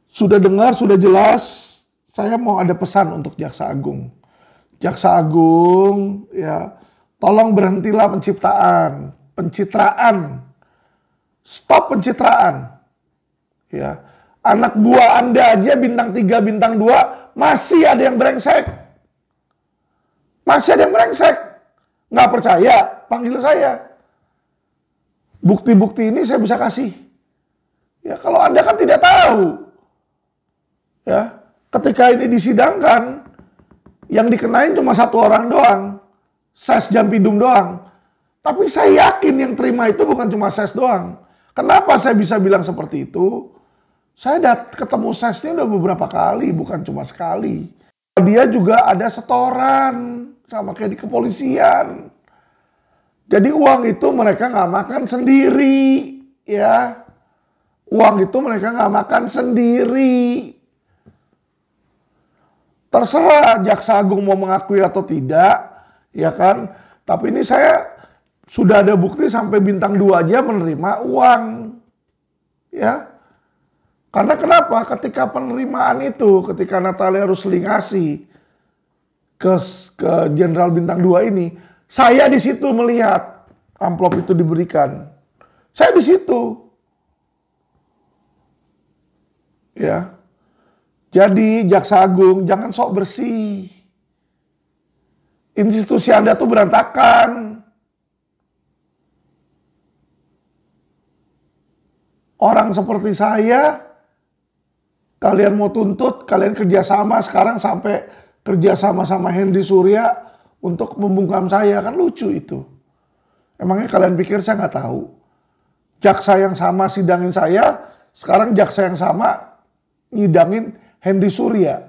sudah dengar, sudah jelas. Saya mau ada pesan untuk Jaksa Agung. Jaksa Agung, ya, tolong berhentilah pencitraan. Stop pencitraan. Ya, anak buah Anda aja bintang 3, bintang 2 masih ada yang brengsek. Masih ada yang brengsek. Nggak percaya, panggil saya. Bukti-bukti ini saya bisa kasih. Ya, kalau Anda kan tidak tahu. Ya, ketika ini disidangkan, yang dikenain cuma satu orang doang. Ses Jampidum doang. Tapi saya yakin yang terima itu bukan cuma Ses doang. Kenapa saya bisa bilang seperti itu? Saya ketemu Sesnya udah beberapa kali, bukan cuma sekali. Dia juga ada setoran sama kayak di kepolisian. Jadi uang itu mereka nggak makan sendiri, ya. Uang itu mereka nggak makan sendiri. Terserah Jaksa Agung mau mengakui atau tidak, ya kan. Tapi ini saya sudah ada bukti sampai bintang 2 aja menerima uang, ya. Karena kenapa? Ketika penerimaan itu, ketika Natalia Rusli ngasih ke Jenderal Bintang 2 ini, saya di situ melihat amplop itu diberikan. Saya di situ. Ya. Jadi Jaksa Agung jangan sok bersih. Institusi Anda tuh berantakan. Orang seperti saya, kalian mau tuntut, kalian kerjasama sekarang sampai kerjasama sama Hendy Surya untuk membungkam saya, kan lucu itu. Emangnya kalian pikir saya nggak tahu? Jaksa yang sama sidangin saya, sekarang jaksa yang sama nyidangin Hendy Surya.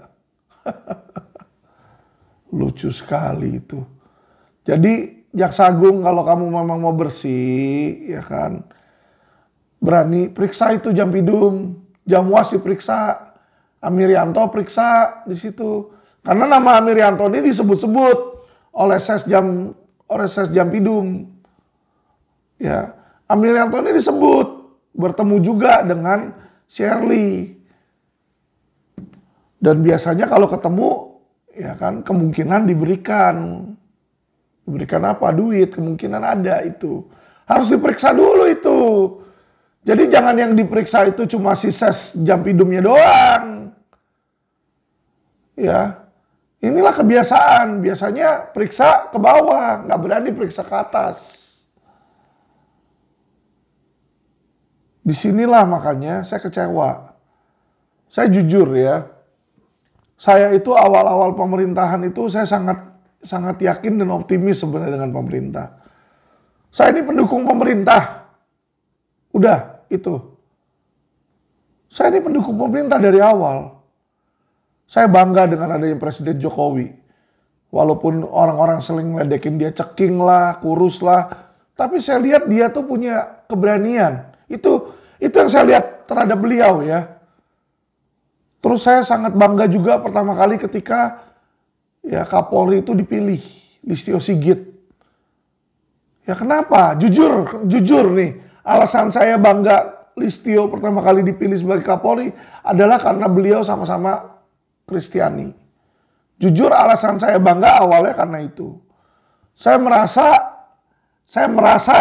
Lucu sekali itu. Jadi Jaksa Agung kalau kamu memang mau bersih, ya kan, berani periksa itu Jampidum, Jamwas diperiksa, Amirianto periksa di situ. Karena nama Amirianto ini disebut-sebut oleh Ses Jampidum. Ya, Amirianto ini disebut bertemu juga dengan Shirley. Dan biasanya kalau ketemu, ya kan, kemungkinan diberikan. Diberikan apa? Duit, kemungkinan ada itu. Harus diperiksa dulu itu. Jadi jangan yang diperiksa itu cuma si Ses Jampidumnya doang. Ya, inilah kebiasaan. Biasanya periksa ke bawah, nggak berani periksa ke atas. Disinilah makanya saya kecewa. Saya jujur ya. Saya itu awal-awal pemerintahan itu saya sangat yakin dan optimis sebenarnya dengan pemerintah. Saya ini pendukung pemerintah. Udah, itu. Saya ini pendukung pemerintah dari awal. Saya bangga dengan adanya Presiden Jokowi. Walaupun orang-orang sering ngeledekin dia ceking lah, kurus lah. Tapi saya lihat dia tuh punya keberanian. Itu yang saya lihat terhadap beliau ya. Terus saya sangat bangga juga pertama kali ketika ya Kapolri itu dipilih, Listio Sigit. Ya kenapa? Jujur nih, alasan saya bangga Listio pertama kali dipilih sebagai Kapolri adalah karena beliau sama-sama Kristiani. Jujur alasan saya bangga awalnya karena itu. Saya merasa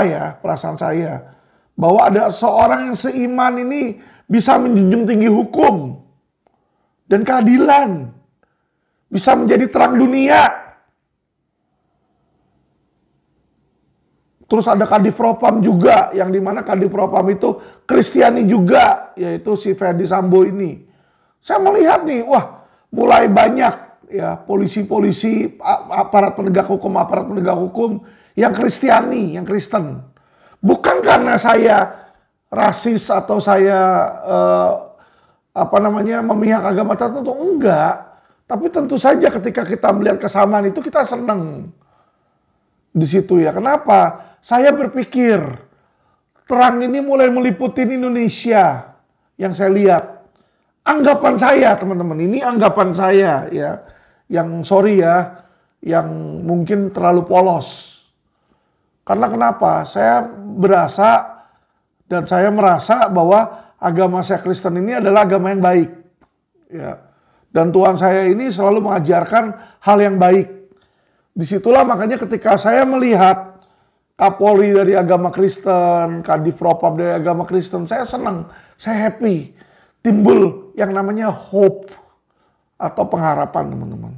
ya, perasaan saya, bahwa ada seorang yang seiman ini bisa menjunjung tinggi hukum dan keadilan, bisa menjadi terang dunia. Terus ada Kadif Propam juga, yang dimana Kadif Propam itu Kristiani juga, yaitu si Ferdi Sambo ini. Saya melihat nih, wah mulai banyak ya polisi-polisi, aparat penegak hukum yang Kristiani, yang Kristen. Bukan karena saya rasis atau saya memihak agama tertentu, enggak. Tapi tentu saja ketika kita melihat kesamaan itu kita senang di situ ya. Kenapa? Saya berpikir terang ini mulai meliputi Indonesia yang saya lihat. Anggapan saya teman-teman, ini anggapan saya ya. Yang sorry ya, yang mungkin terlalu polos. Karena kenapa? Saya berasa dan saya merasa bahwa agama saya Kristen ini adalah agama yang baik. Ya. Dan Tuhan saya ini selalu mengajarkan hal yang baik. Disitulah makanya ketika saya melihat Kapolri dari agama Kristen, Kadif Propam dari agama Kristen, saya senang, saya happy. Timbul yang namanya hope atau pengharapan teman-teman.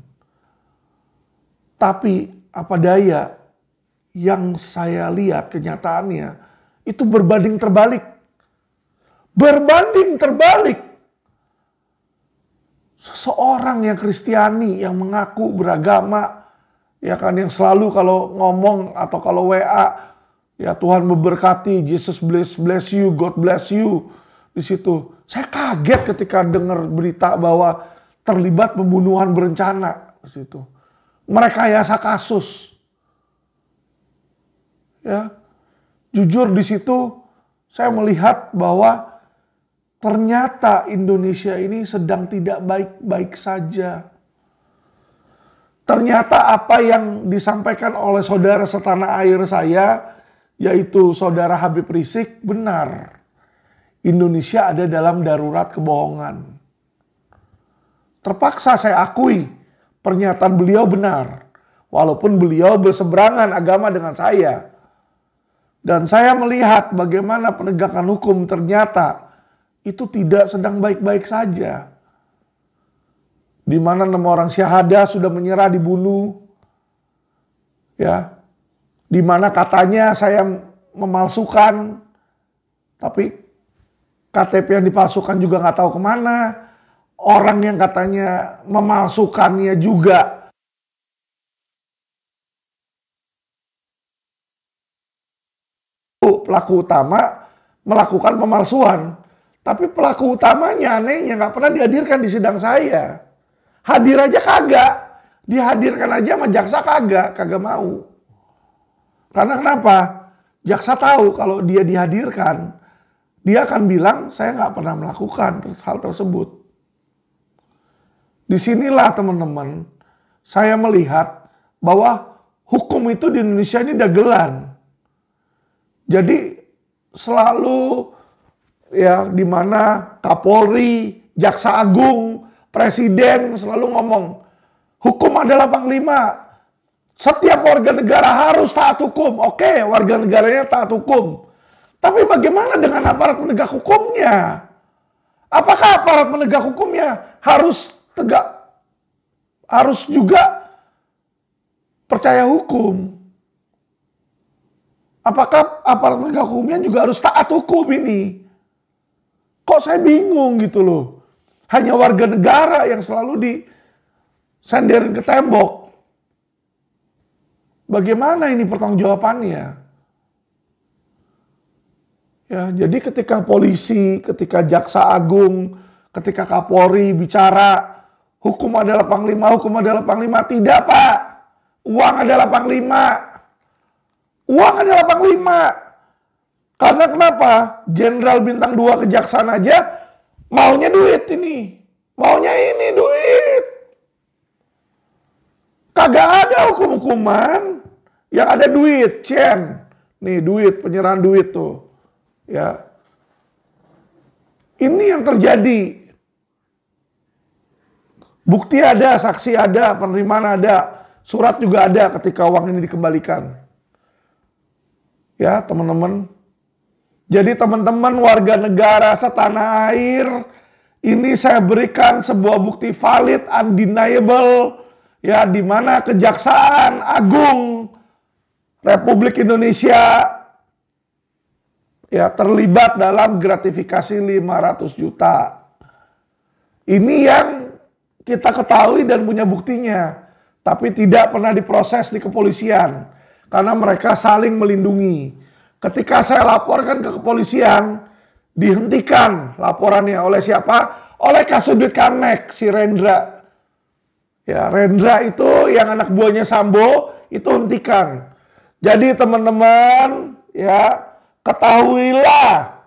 Tapi apa daya, yang saya lihat kenyataannya itu berbanding terbalik. Berbanding terbalik. Seseorang yang Kristiani, yang mengaku beragama, ya kan, yang selalu kalau ngomong atau kalau WA, ya Tuhan memberkati, Jesus bless you, God bless you. Di situ saya kaget ketika dengar berita bahwa terlibat pembunuhan berencana di situ. Merekayasa kasus. Ya. Jujur di situ saya melihat bahwa ternyata Indonesia ini sedang tidak baik-baik saja. Ternyata apa yang disampaikan oleh saudara setanah air saya, yaitu saudara Habib Rizik, benar. Indonesia ada dalam darurat kebohongan. Terpaksa saya akui pernyataan beliau benar. Walaupun beliau berseberangan agama dengan saya. Dan saya melihat bagaimana penegakan hukum ternyata itu tidak sedang baik-baik saja. Di mana 6 orang syahada sudah menyerah dibunuh. Ya. Di mana katanya saya memalsukan. Tapi KTP yang dipalsukan juga nggak tahu kemana. Orang yang katanya memalsukannya juga pelaku utama melakukan pemalsuan. Tapi pelaku utamanya anehnya nggak pernah dihadirkan di sidang saya. Hadir aja kagak. Dihadirkan aja sama jaksa kagak mau. Karena kenapa? Jaksa tahu kalau dia dihadirkan, dia akan bilang saya nggak pernah melakukan hal tersebut. Disinilah teman-teman, saya melihat bahwa hukum itu di Indonesia ini dagelan. Jadi selalu ya di mana Kapolri, Jaksa Agung, Presiden selalu ngomong hukum adalah panglima. Setiap warga negara harus taat hukum. Oke, warga negaranya taat hukum. Tapi bagaimana dengan aparat penegak hukumnya? Apakah aparat penegak hukumnya harus juga percaya hukum? Apakah aparat penegak hukumnya juga harus taat hukum ini? Kok saya bingung gitu loh. Hanya warga negara yang selalu disenderin ke tembok. Bagaimana ini pertanggungjawabannya? Ya, jadi ketika polisi, ketika Jaksa Agung, ketika Kapolri bicara hukum adalah panglima, hukum adalah panglima. Tidak, Pak. Uang adalah panglima. Uang adalah panglima. Karena kenapa? Jenderal bintang 2 kejaksaan aja maunya duit ini. Maunya ini duit. Kagak ada hukum-hukuman yang ada duit, Cen. Nih duit, penyerahan duit tuh. Ya. Ini yang terjadi. Bukti ada, saksi ada, penerimaan ada, surat juga ada ketika uang ini dikembalikan. Ya, teman-teman. Jadi teman-teman warga negara setanah air, ini saya berikan sebuah bukti valid, undeniable, ya, di mana Kejaksaan Agung Republik Indonesia ya terlibat dalam gratifikasi 500 juta. Ini yang kita ketahui dan punya buktinya, tapi tidak pernah diproses di kepolisian karena mereka saling melindungi. Ketika saya laporkan ke kepolisian, dihentikan laporannya oleh siapa? Oleh Kasubdit Kamnek, si Rendra. Ya, Rendra itu yang anak buahnya Sambo, itu hentikan. Jadi teman-teman, ya, ketahuilah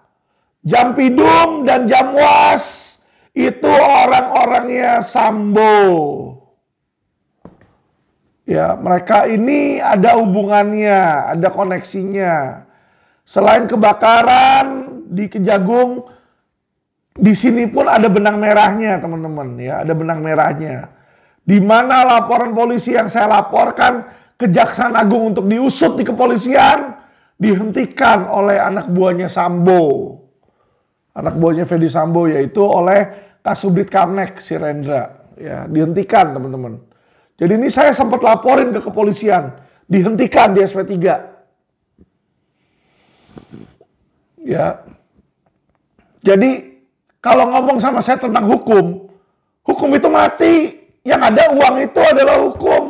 Jampidum dan Jamwas itu orang-orangnya Sambo. Ya, mereka ini ada hubungannya, ada koneksinya. Selain kebakaran di Kejagung, di sini pun ada benang merahnya, teman-teman. Ya, ada benang merahnya. Di mana laporan polisi yang saya laporkan Kejaksaan Agung untuk diusut di kepolisian dihentikan oleh anak buahnya Sambo. Anak buahnya Fedy Sambo, yaitu oleh Kasubdit Kamnek, si Rendra. Ya, dihentikan, teman-teman. Jadi ini saya sempat laporin ke kepolisian, dihentikan di SP3. Ya. Jadi kalau ngomong sama saya tentang hukum, hukum itu mati. Yang ada uang itu adalah hukum.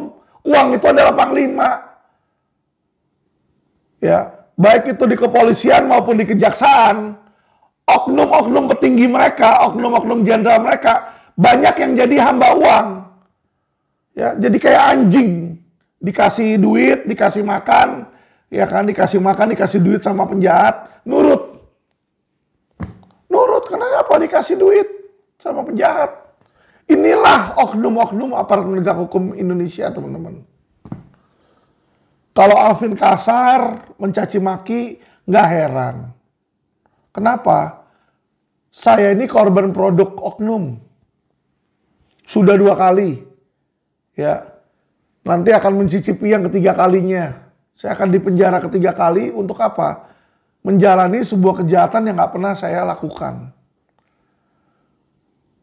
Uang itu adalah panglima. Ya, baik itu di kepolisian maupun di kejaksaan, oknum-oknum petinggi mereka, oknum-oknum jenderal mereka banyak yang jadi hamba uang. Ya, jadi kayak anjing, dikasih duit, dikasih makan, ya kan, dikasih makan, dikasih duit sama penjahat, nurut. Nurut karena apa? Dikasih duit sama penjahat. Inilah oknum-oknum aparat penegak hukum Indonesia, teman-teman. Kalau Alvin kasar, mencaci maki, nggak heran. Kenapa? Saya ini korban produk oknum. Sudah 2 kali. Ya, nanti akan mencicipi yang ketiga kalinya. Saya akan dipenjara ketiga kali untuk apa? Menjalani sebuah kejahatan yang nggak pernah saya lakukan.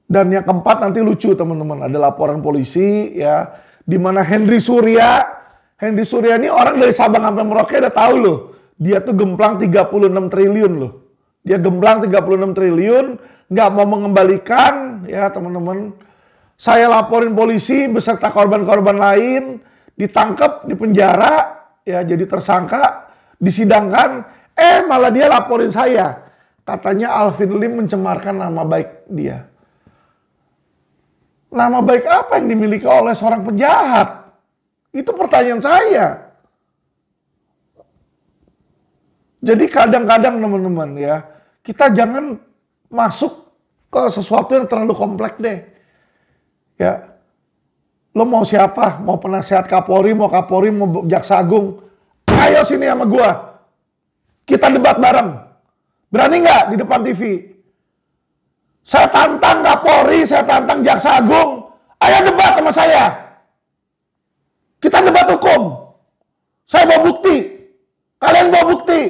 Dan yang keempat nanti lucu teman-teman, ada laporan polisi ya, di mana Henry Surya ini orang dari Sabang sampai Merauke udah tahu loh, dia tuh gemplang 36 triliun loh. Dia gemplang 36 triliun, nggak mau mengembalikan ya teman-teman. Saya laporin polisi beserta korban-korban lain, ditangkap, dipenjara, ya jadi tersangka, disidangkan, malah dia laporin saya. Katanya Alvin Lim mencemarkan nama baik dia. Nama baik apa yang dimiliki oleh seorang penjahat? Itu pertanyaan saya. Jadi kadang-kadang teman-teman ya, kita jangan masuk ke sesuatu yang terlalu kompleks deh. Ya, lo mau siapa? Mau penasehat Kapolri, mau Jaksa Agung? Ayo sini sama gua. Kita debat bareng. Berani nggak di depan TV? Saya tantang Kapolri, saya tantang Jaksa Agung. Ayo debat sama saya. Kita debat hukum. Saya bawa bukti. Kalian bawa bukti.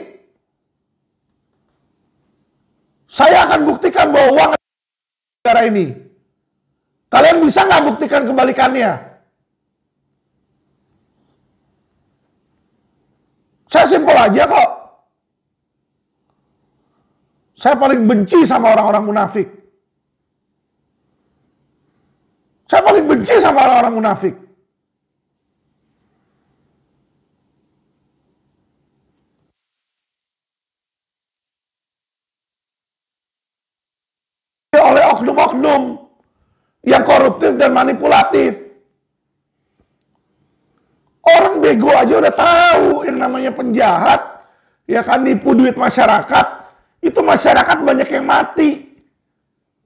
Saya akan buktikan bahwa uang negara ini. Kalian bisa nggak buktikan kebalikannya? Saya simpel aja kok. Saya paling benci sama orang-orang munafik. Saya paling benci sama orang-orang munafik. Oleh oknum-oknum yang koruptif dan manipulatif. Orang bego aja udah tahu yang namanya penjahat, ya kan, nipu duit masyarakat, itu masyarakat banyak yang mati.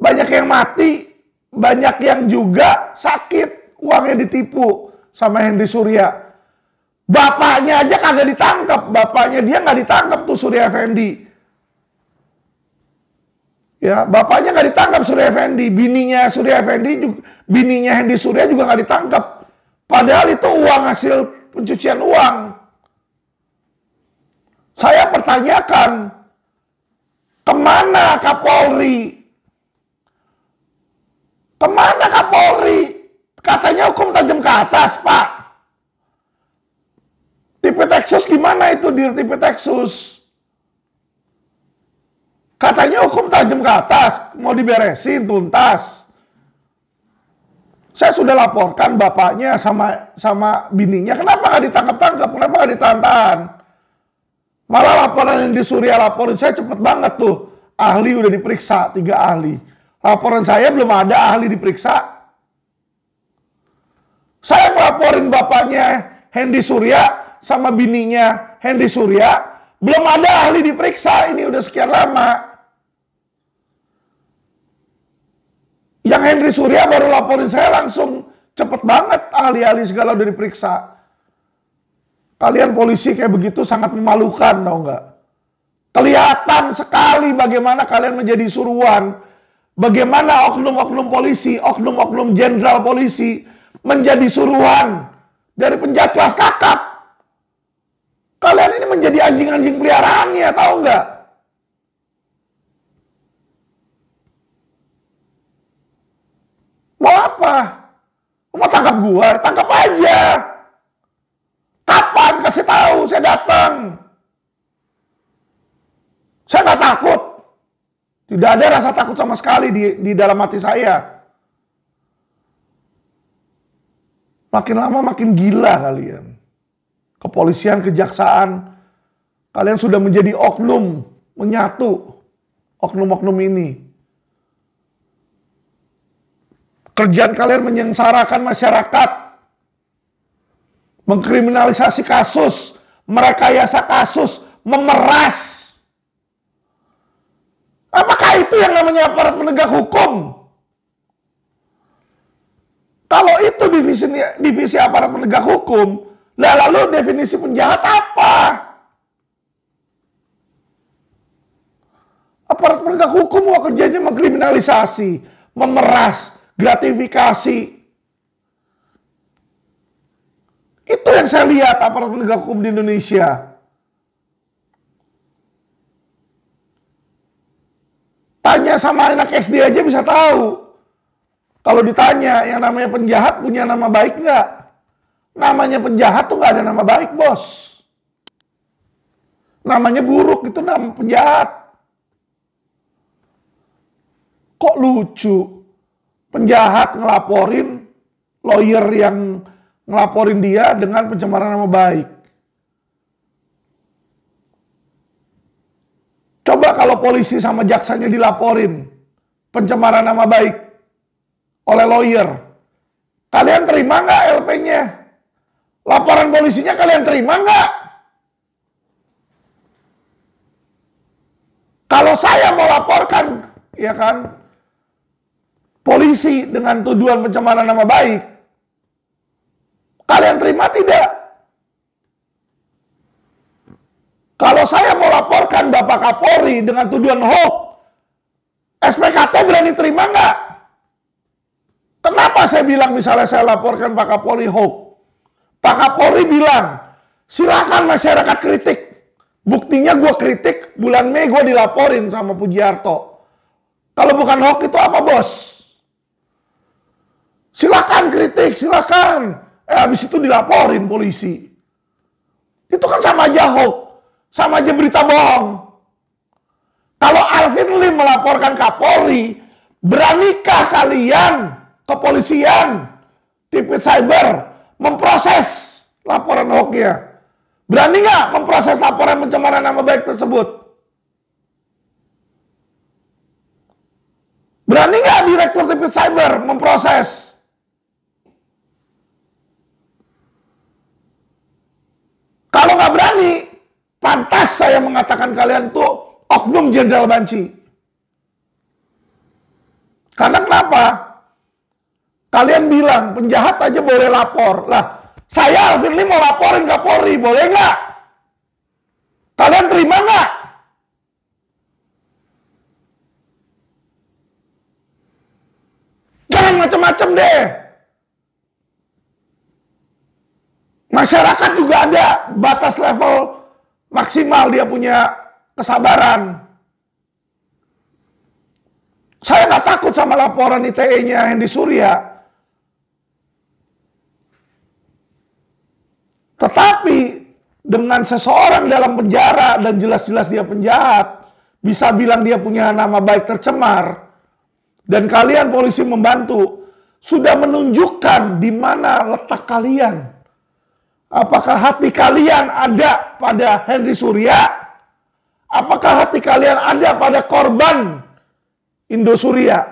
Banyak yang mati, banyak yang juga sakit, uangnya ditipu sama Henry Surya. Bapaknya aja kagak ditangkap, bapaknya dia nggak ditangkap tuh Surya Effendi. Ya, bapaknya nggak ditangkap Surya Effendi, bininya Surya Effendi juga, bininya Hendy Surya juga nggak ditangkap. Padahal itu uang hasil pencucian uang. Saya pertanyakan, kemana Kapolri? Kemana Kapolri? Katanya hukum tajam ke atas, Pak. Tipe Texas gimana itu di tipe Texas? Katanya hukum tajam ke atas, mau diberesin tuntas. Saya sudah laporkan bapaknya sama bininya, kenapa nggak ditangkap-tangkap, kenapa nggak ditahan-tahan? Malah laporan yang di Surya laporin saya cepet banget tuh, ahli udah diperiksa 3 ahli. Laporan saya belum ada ahli diperiksa. Saya melaporin bapaknya Hendy Surya sama bininya Hendy Surya, belum ada ahli diperiksa, ini udah sekian lama. Yang Henry Surya baru laporin saya langsung, cepet banget ahli-ahli segala udah diperiksa. Kalian polisi kayak begitu sangat memalukan, tau nggak? Kelihatan sekali bagaimana kalian menjadi suruhan, bagaimana oknum-oknum polisi, oknum-oknum jenderal polisi menjadi suruhan dari penjahat kelas kakap. Kalian ini menjadi anjing-anjing peliharaannya, tahu nggak? Mau apa? Mau tangkap gua? Tangkap aja. Kapan? Kasih tahu, saya datang. Saya nggak takut. Tidak ada rasa takut sama sekali di dalam hati saya. Makin lama makin gila kalian. Kepolisian, kejaksaan, kalian sudah menjadi oknum, menyatu oknum-oknum ini. Kerjaan kalian menyengsarakan masyarakat, mengkriminalisasi kasus, merekayasa kasus, memeras. Apakah itu yang namanya aparat penegak hukum? Kalau itu divisi aparat penegak hukum, lalu definisi penjahat apa? Aparat penegak hukum mau kerjanya mengkriminalisasi, memeras, gratifikasi. Itu yang saya lihat aparat penegak hukum di Indonesia. Tanya sama anak SD aja bisa tahu. Kalau ditanya yang namanya penjahat punya nama baik nggak? Namanya penjahat tuh nggak ada nama baik, bos. Namanya buruk, itu nama penjahat. Kok lucu? Penjahat ngelaporin lawyer yang ngelaporin dia dengan pencemaran nama baik. Coba kalau polisi sama jaksanya dilaporin pencemaran nama baik oleh lawyer. Kalian terima nggak LP-nya? Laporan polisinya kalian terima nggak? Kalau saya mau laporkan, ya kan, polisi dengan tuduhan pencemaran nama baik, kalian terima tidak? Kalau saya mau laporkan Bapak Kapolri dengan tuduhan hoax, SPKT berani terima nggak? Kenapa saya bilang misalnya saya laporkan Pak Kapolri hoax? Pak Kapolri bilang, silakan masyarakat kritik. Buktinya gue kritik, bulan Mei gue dilaporin sama Pujiarto. Kalau bukan hoax itu apa, bos? Silakan kritik, silakan. Habis itu dilaporin polisi. Itu kan sama aja hoax. Sama aja berita bohong. Kalau Alvin Lim melaporkan Kapolri, beranikah kalian, kepolisian, Tipit Cyber, memproses laporan hoax-nya? Berani nggak memproses laporan pencemaran nama baik tersebut? Berani nggak Direktur Tipit Cyber memproses? Kalau nggak berani, pantas saya mengatakan kalian tuh oknum Jenderal Banci. Karena kenapa? Kalian bilang penjahat aja boleh lapor. Lah, saya Alvin Lim mau laporin Kapolri, boleh nggak? Kalian terima nggak? Jangan macam-macam deh. Masyarakat juga ada batas level maksimal dia punya kesabaran. Saya nggak takut sama laporan ITE-nya Hendy Surya. Tetapi dengan seseorang dalam penjara dan jelas-jelas dia penjahat, bisa bilang dia punya nama baik tercemar, dan kalian polisi membantu, sudah menunjukkan di mana letak kalian. Apakah hati kalian ada pada Hendy Surya? Apakah hati kalian ada pada korban Indosuria?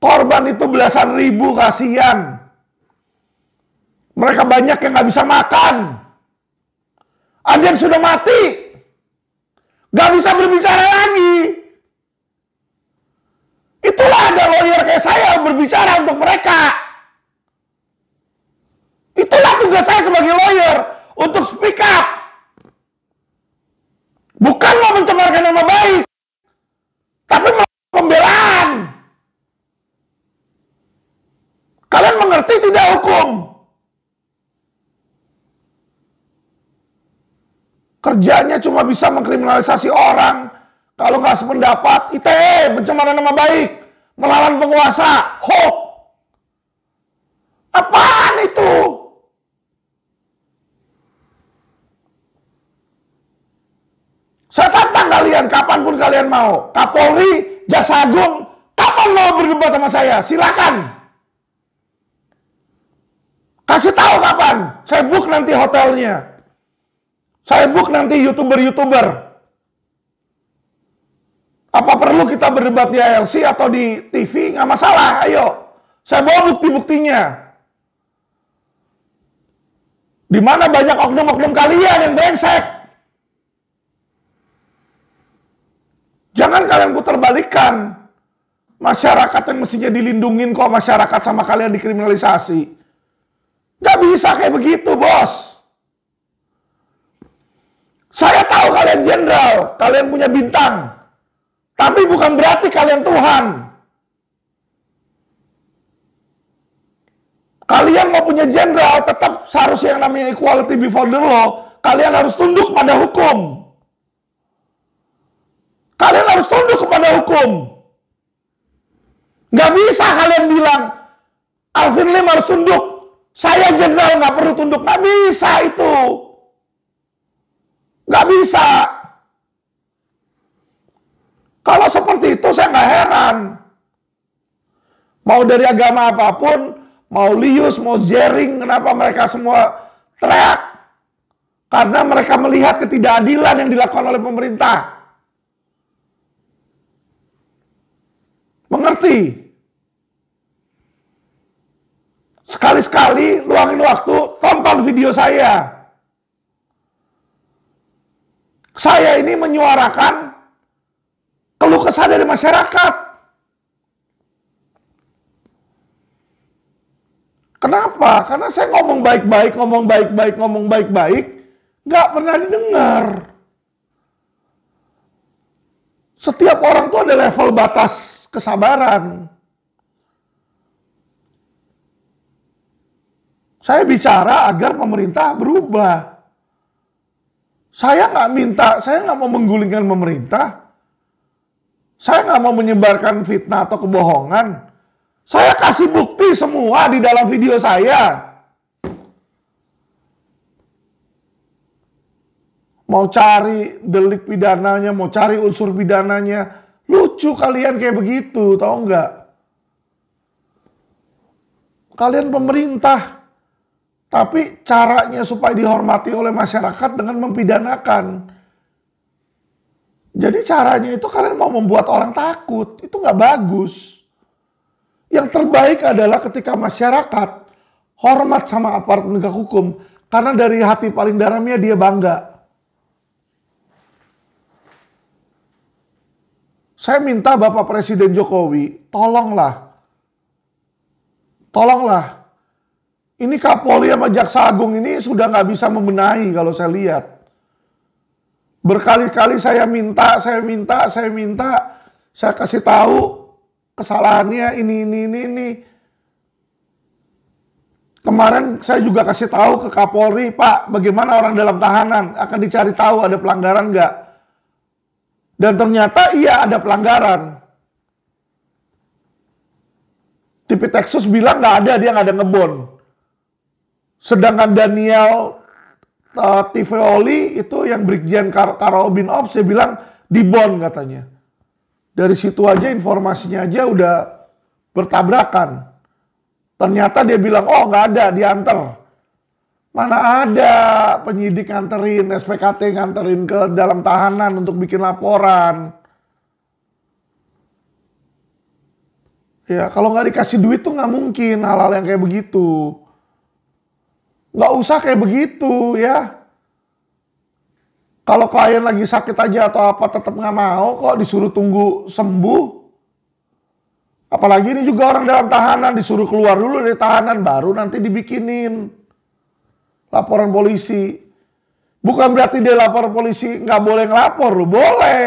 Korban itu belasan ribu, kasihan. Mereka banyak yang nggak bisa makan. Ada yang sudah mati. Nggak bisa berbicara lagi. Itulah ada lawyer kayak saya berbicara untuk mereka. Itulah tugas saya sebagai lawyer, untuk speak up. Bukan mau mencemarkan nama baik, tapi melakukan pembelaan. Kalian mengerti tidak hukum? Kerjanya cuma bisa mengkriminalisasi orang. Kalau nggak sependapat, ITE, pencemaran nama baik, melawan penguasa, hoax. Apaan itu? Saya tantang kalian, kapanpun kalian mau. Kapolri, Jaksa Agung, kapan mau berdebat sama saya? Silakan. Kasih tahu kapan. Saya book nanti hotelnya. Saya book nanti YouTuber-YouTuber. Apa perlu kita berdebat di ALC atau di TV? Nggak masalah, ayo. Saya bawa bukti-buktinya. Di mana banyak oknum-oknum kalian yang brengsek. Jangan kalian putar balikan. Masyarakat yang mestinya dilindungin kok masyarakat sama kalian dikriminalisasi. Gak bisa kayak begitu, bos. Saya tahu kalian jenderal, kalian punya bintang. Tapi bukan berarti kalian Tuhan. Kalian mau punya jenderal, tetap seharusnya yang namanya equality before the law. Kalian harus tunduk pada hukum. Kalian harus tunduk kepada hukum. Gak bisa kalian bilang, Alvin Lim harus tunduk. Saya jenderal gak perlu tunduk. Gak bisa itu. Gak bisa. Kalau seperti itu saya gak heran. Mau dari agama apapun, mau Lius, mau Jering, kenapa mereka semua teriak? Karena mereka melihat ketidakadilan yang dilakukan oleh pemerintah. Mengerti? Sekali-sekali luangin waktu, tonton video saya. Saya ini menyuarakan keluh kesah dari masyarakat. Kenapa? Karena saya ngomong baik-baik, nggak pernah didengar. Setiap orang tuh ada level batas kesabaran. Saya bicara agar pemerintah berubah. Saya nggak mau menggulingkan pemerintah. Saya nggak mau menyebarkan fitnah atau kebohongan. Saya kasih bukti semua di dalam video saya. Mau cari delik pidananya, mau cari unsur pidananya. Lucu kalian kayak begitu, tahu nggak? Kalian pemerintah. Tapi caranya supaya dihormati oleh masyarakat dengan mempidanakan. Jadi caranya itu kalian mau membuat orang takut. Itu nggak bagus. Yang terbaik adalah ketika masyarakat hormat sama aparat penegak hukum. Karena dari hati paling dalamnya dia bangga. Saya minta Bapak Presiden Jokowi, tolonglah. Ini Kapolri sama Jaksa Agung ini sudah nggak bisa membenahi kalau saya lihat. Berkali-kali saya minta, saya kasih tahu kesalahannya ini. Kemarin saya juga kasih tahu ke Kapolri, Pak, bagaimana orang dalam tahanan, akan dicari tahu ada pelanggaran nggak. Dan ternyata iya ada pelanggaran. Tipitexus bilang nggak ada, dia nggak ada ngebon. Sedangkan Daniel Tiveoli itu yang Brigjen Karobin Ops, dia bilang dibon katanya. Dari situ aja informasinya aja udah bertabrakan. Ternyata dia bilang, oh nggak ada, diantar. Mana ada penyidik nganterin, SPKT nganterin ke dalam tahanan untuk bikin laporan. Ya kalau nggak dikasih duit tuh nggak mungkin hal-hal yang kayak begitu. Nggak usah kayak begitu ya. Kalau klien lagi sakit aja atau apa tetap nggak mau kok, disuruh tunggu sembuh. Apalagi ini juga orang dalam tahanan, disuruh keluar dulu dari tahanan baru nanti dibikinin laporan polisi. Bukan berarti dia lapor polisi nggak boleh ngelapor, loh, boleh.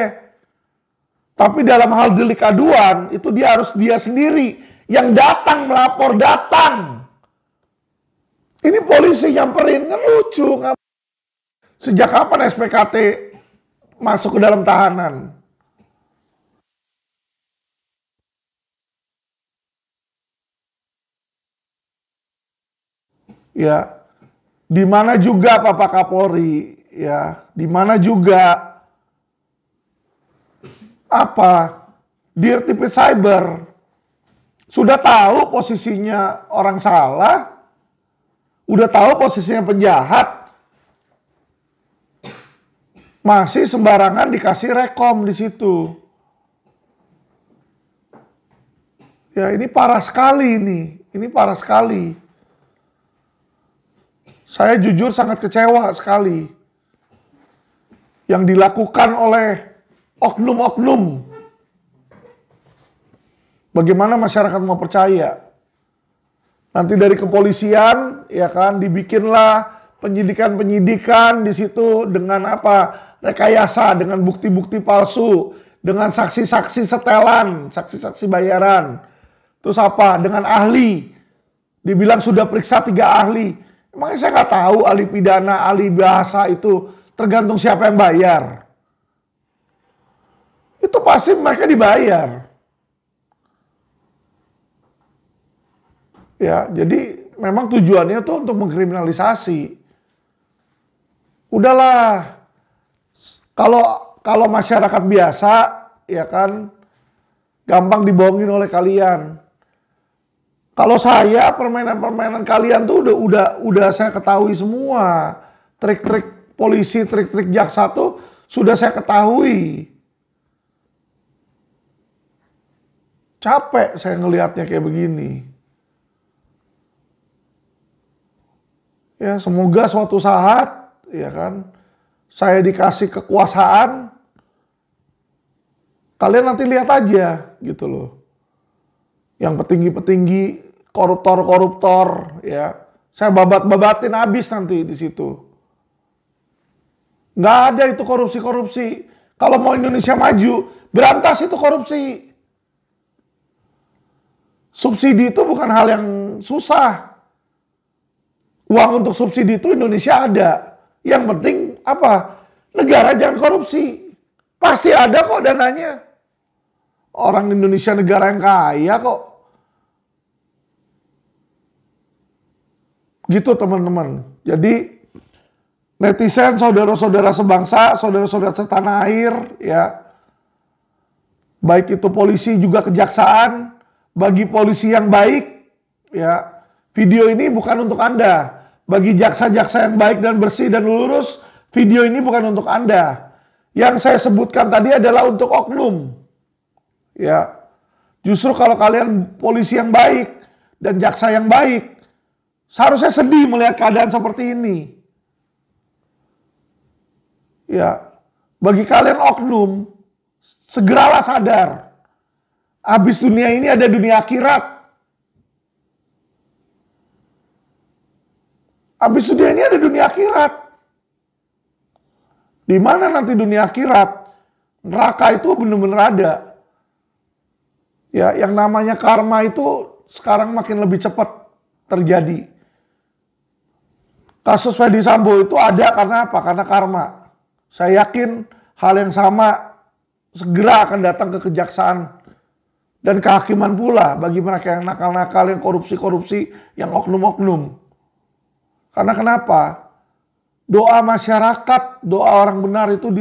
Tapi dalam hal delik aduan itu dia harus dia sendiri yang datang melapor, datang. Ini polisi nyamperin, kan lucu. Sejak kapan SPKT masuk ke dalam tahanan? Ya, di mana juga Bapak Kapolri, ya, di mana juga apa? Dirtipid Cyber sudah tahu posisinya orang salah. Udah tahu posisinya penjahat, masih sembarangan dikasih rekom di situ. Ya ini parah sekali ini parah sekali. Saya jujur sangat kecewa sekali yang dilakukan oleh oknum-oknum. Bagaimana masyarakat mau percaya? Nanti dari kepolisian, ya kan, dibikinlah penyidikan di situ dengan apa? Rekayasa, dengan bukti-bukti palsu, dengan saksi-saksi setelan, saksi-saksi bayaran. Terus apa? Dengan ahli. Dibilang sudah periksa 3 ahli. Emangnya saya nggak tahu ahli pidana, ahli bahasa itu tergantung siapa yang bayar. Itu pasti mereka dibayar. Ya, jadi memang tujuannya tuh untuk mengkriminalisasi. Udahlah, kalau masyarakat biasa, ya kan, gampang dibohongin oleh kalian. Kalau saya, permainan-permainan kalian tuh udah saya ketahui semua. Trik-trik polisi, trik-trik jaksa tuh sudah saya ketahui. Capek saya ngelihatnya kayak begini. Ya, semoga suatu saat, ya kan, saya dikasih kekuasaan, kalian nanti lihat aja, gitu loh. Yang petinggi-petinggi, koruptor-koruptor, ya, saya babat-babatin habis nanti di situ. Nggak ada itu korupsi-korupsi. Kalau mau Indonesia maju, berantas itu korupsi. Subsidi itu bukan hal yang susah. Uang untuk subsidi itu Indonesia ada. Yang penting apa? Negara jangan korupsi. Pasti ada kok dananya. Orang Indonesia negara yang kaya kok. Gitu teman-teman. Jadi netizen, saudara-saudara sebangsa, saudara-saudara setanah air, ya. Baik itu polisi juga kejaksaan, bagi polisi yang baik, ya. Video ini bukan untuk Anda. Bagi jaksa-jaksa yang baik dan bersih dan lurus, video ini bukan untuk Anda. Yang saya sebutkan tadi adalah untuk oknum. Ya. Justru kalau kalian polisi yang baik dan jaksa yang baik, seharusnya sedih melihat keadaan seperti ini. Ya. Bagi kalian oknum, segeralah sadar. Habis dunia ini ada dunia akhirat. Habis dunia ini ada dunia akhirat. Di mana nanti dunia akhirat? Neraka itu benar-benar ada. Ya, yang namanya karma itu sekarang makin lebih cepat terjadi. Kasus Ferdy Sambo itu ada karena apa? Karena karma. Saya yakin hal yang sama segera akan datang ke kejaksaan dan kehakiman pula bagi mereka yang nakal-nakal, yang korupsi-korupsi, yang oknum-oknum. Karena kenapa? Doa masyarakat, doa orang benar itu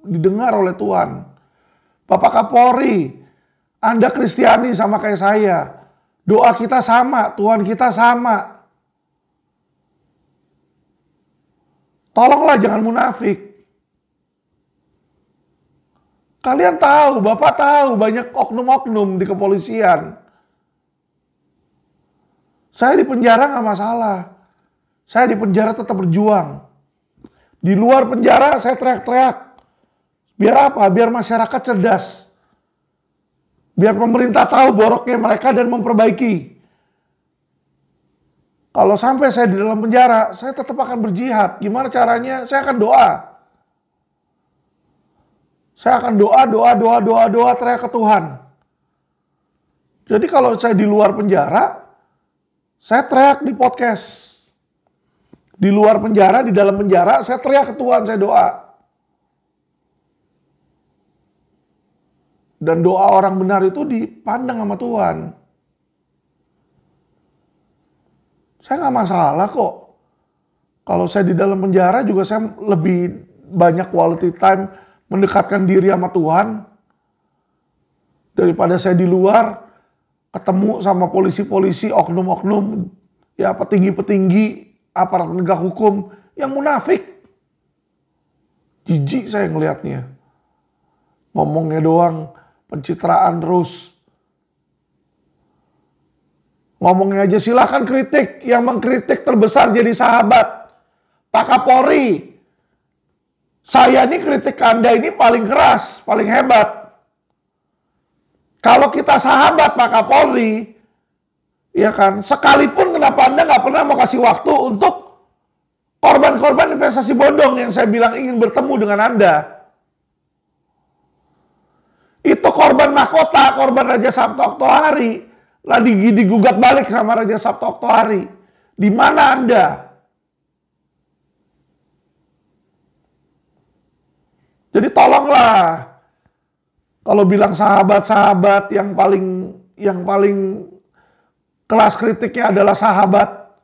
didengar oleh Tuhan. Bapak Kapolri, Anda Kristiani sama kayak saya. Doa kita sama, Tuhan kita sama. Tolonglah jangan munafik. Kalian tahu, Bapak tahu banyak oknum-oknum di kepolisian. Saya di penjara nggak masalah. Saya di penjara tetap berjuang. Di luar penjara saya teriak-teriak. Biar apa? Biar masyarakat cerdas. Biar pemerintah tahu boroknya mereka dan memperbaiki. Kalau sampai saya di dalam penjara, saya tetap akan berjihad. Gimana caranya? Saya akan doa. Saya akan doa teriak ke Tuhan. Jadi kalau saya di luar penjara, saya teriak di podcast. Di luar penjara, di dalam penjara, saya teriak ke Tuhan, saya doa. Dan doa orang benar itu dipandang sama Tuhan. Saya nggak masalah kok. Kalau saya di dalam penjara juga saya lebih banyak quality time mendekatkan diri sama Tuhan. Daripada saya di luar ketemu sama polisi-polisi, oknum-oknum, ya petinggi-petinggi, aparat penegak hukum yang munafik. Jijik saya ngelihatnya. Ngomongnya doang, pencitraan terus. Ngomongnya aja silahkan kritik. Yang mengkritik terbesar jadi sahabat. Pak Kapolri, saya ini kritik Anda ini paling keras, paling hebat. Kalau kita sahabat Pak Kapolri, ya kan, sekalipun kenapa Anda nggak pernah mau kasih waktu untuk korban-korban investasi bodong yang saya bilang ingin bertemu dengan Anda. Itu korban mahkota, korban Raja Sabta Oktohari, lagi digugat balik sama Raja Sabta Oktohari. Di mana Anda? Jadi tolonglah, kalau bilang sahabat-sahabat yang paling kelas kritiknya adalah sahabat.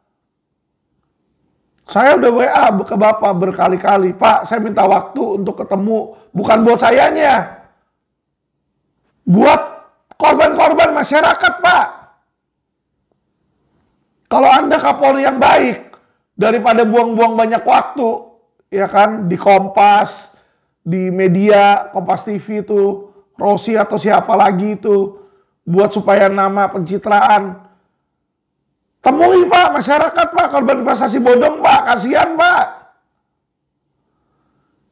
Saya udah WA ke Bapak berkali-kali, Pak, saya minta waktu untuk ketemu, bukan buat sayanya, buat korban-korban masyarakat, Pak. Kalau Anda Kapolri yang baik, daripada buang-buang banyak waktu, ya kan, di Kompas, di media, Kompas TV itu, Rosi atau siapa lagi itu, buat supaya nama pencitraan. Temui Pak, masyarakat Pak, korban investasi bodong Pak, kasihan Pak.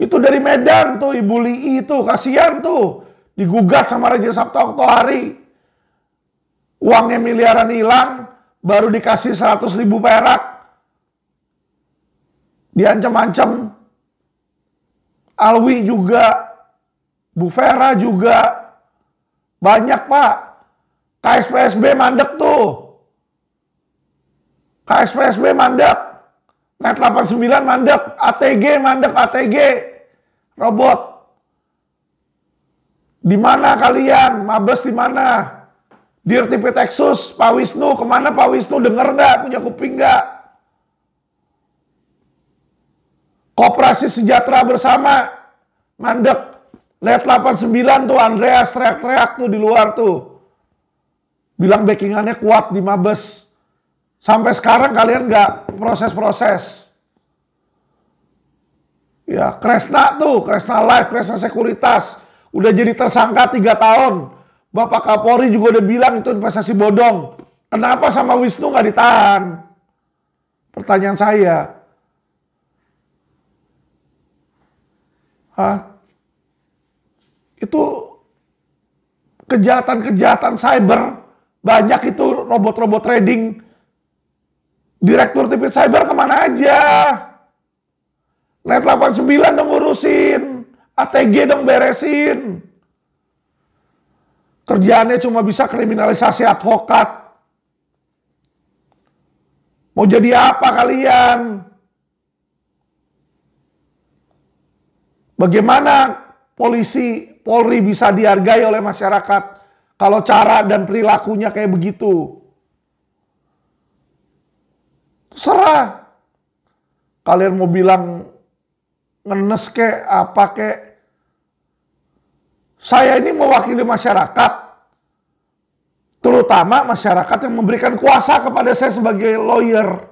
Itu dari Medan tuh, Ibu Lii itu, kasihan tuh. Digugat sama Raja Sabta Oktohari. Uangnya miliaran hilang, baru dikasih 100.000 perak. Diancam-ancam. Alwi juga, Bu Vera juga. Banyak Pak. KSPSB mandek tuh. KSPSB mandek, Net 89 mandek, ATG mandek, ATG, robot. Di mana kalian? Mabes di mana? Dirtipit Texas, Pak Wisnu, kemana Pak Wisnu? Dengar nggak? Punya kuping nggak? Koperasi Sejahtera Bersama mandek, Net 89 tuh Andreas teriak-teriak tuh di luar tuh. Bilang backingannya kuat di Mabes. Sampai sekarang kalian nggak proses-proses. Ya, Kresna tuh, Kresna Life, Kresna Sekuritas. Udah jadi tersangka 3 tahun. Bapak Kapolri juga udah bilang itu investasi bodong. Kenapa sama Wisnu nggak ditahan? Pertanyaan saya. Hah? Itu kejahatan-kejahatan cyber. Banyak itu robot-robot trading. Direktur Tipit Cyber kemana aja? Net 89 dong urusin. ATG dong beresin. Kerjaannya cuma bisa kriminalisasi advokat. Mau jadi apa kalian? Bagaimana Polri bisa dihargai oleh masyarakat kalau cara dan perilakunya kayak begitu? Serah. Kalian mau bilang ngenes kek, apa kek. Saya ini mewakili masyarakat. Terutama masyarakat yang memberikan kuasa kepada saya sebagai lawyer.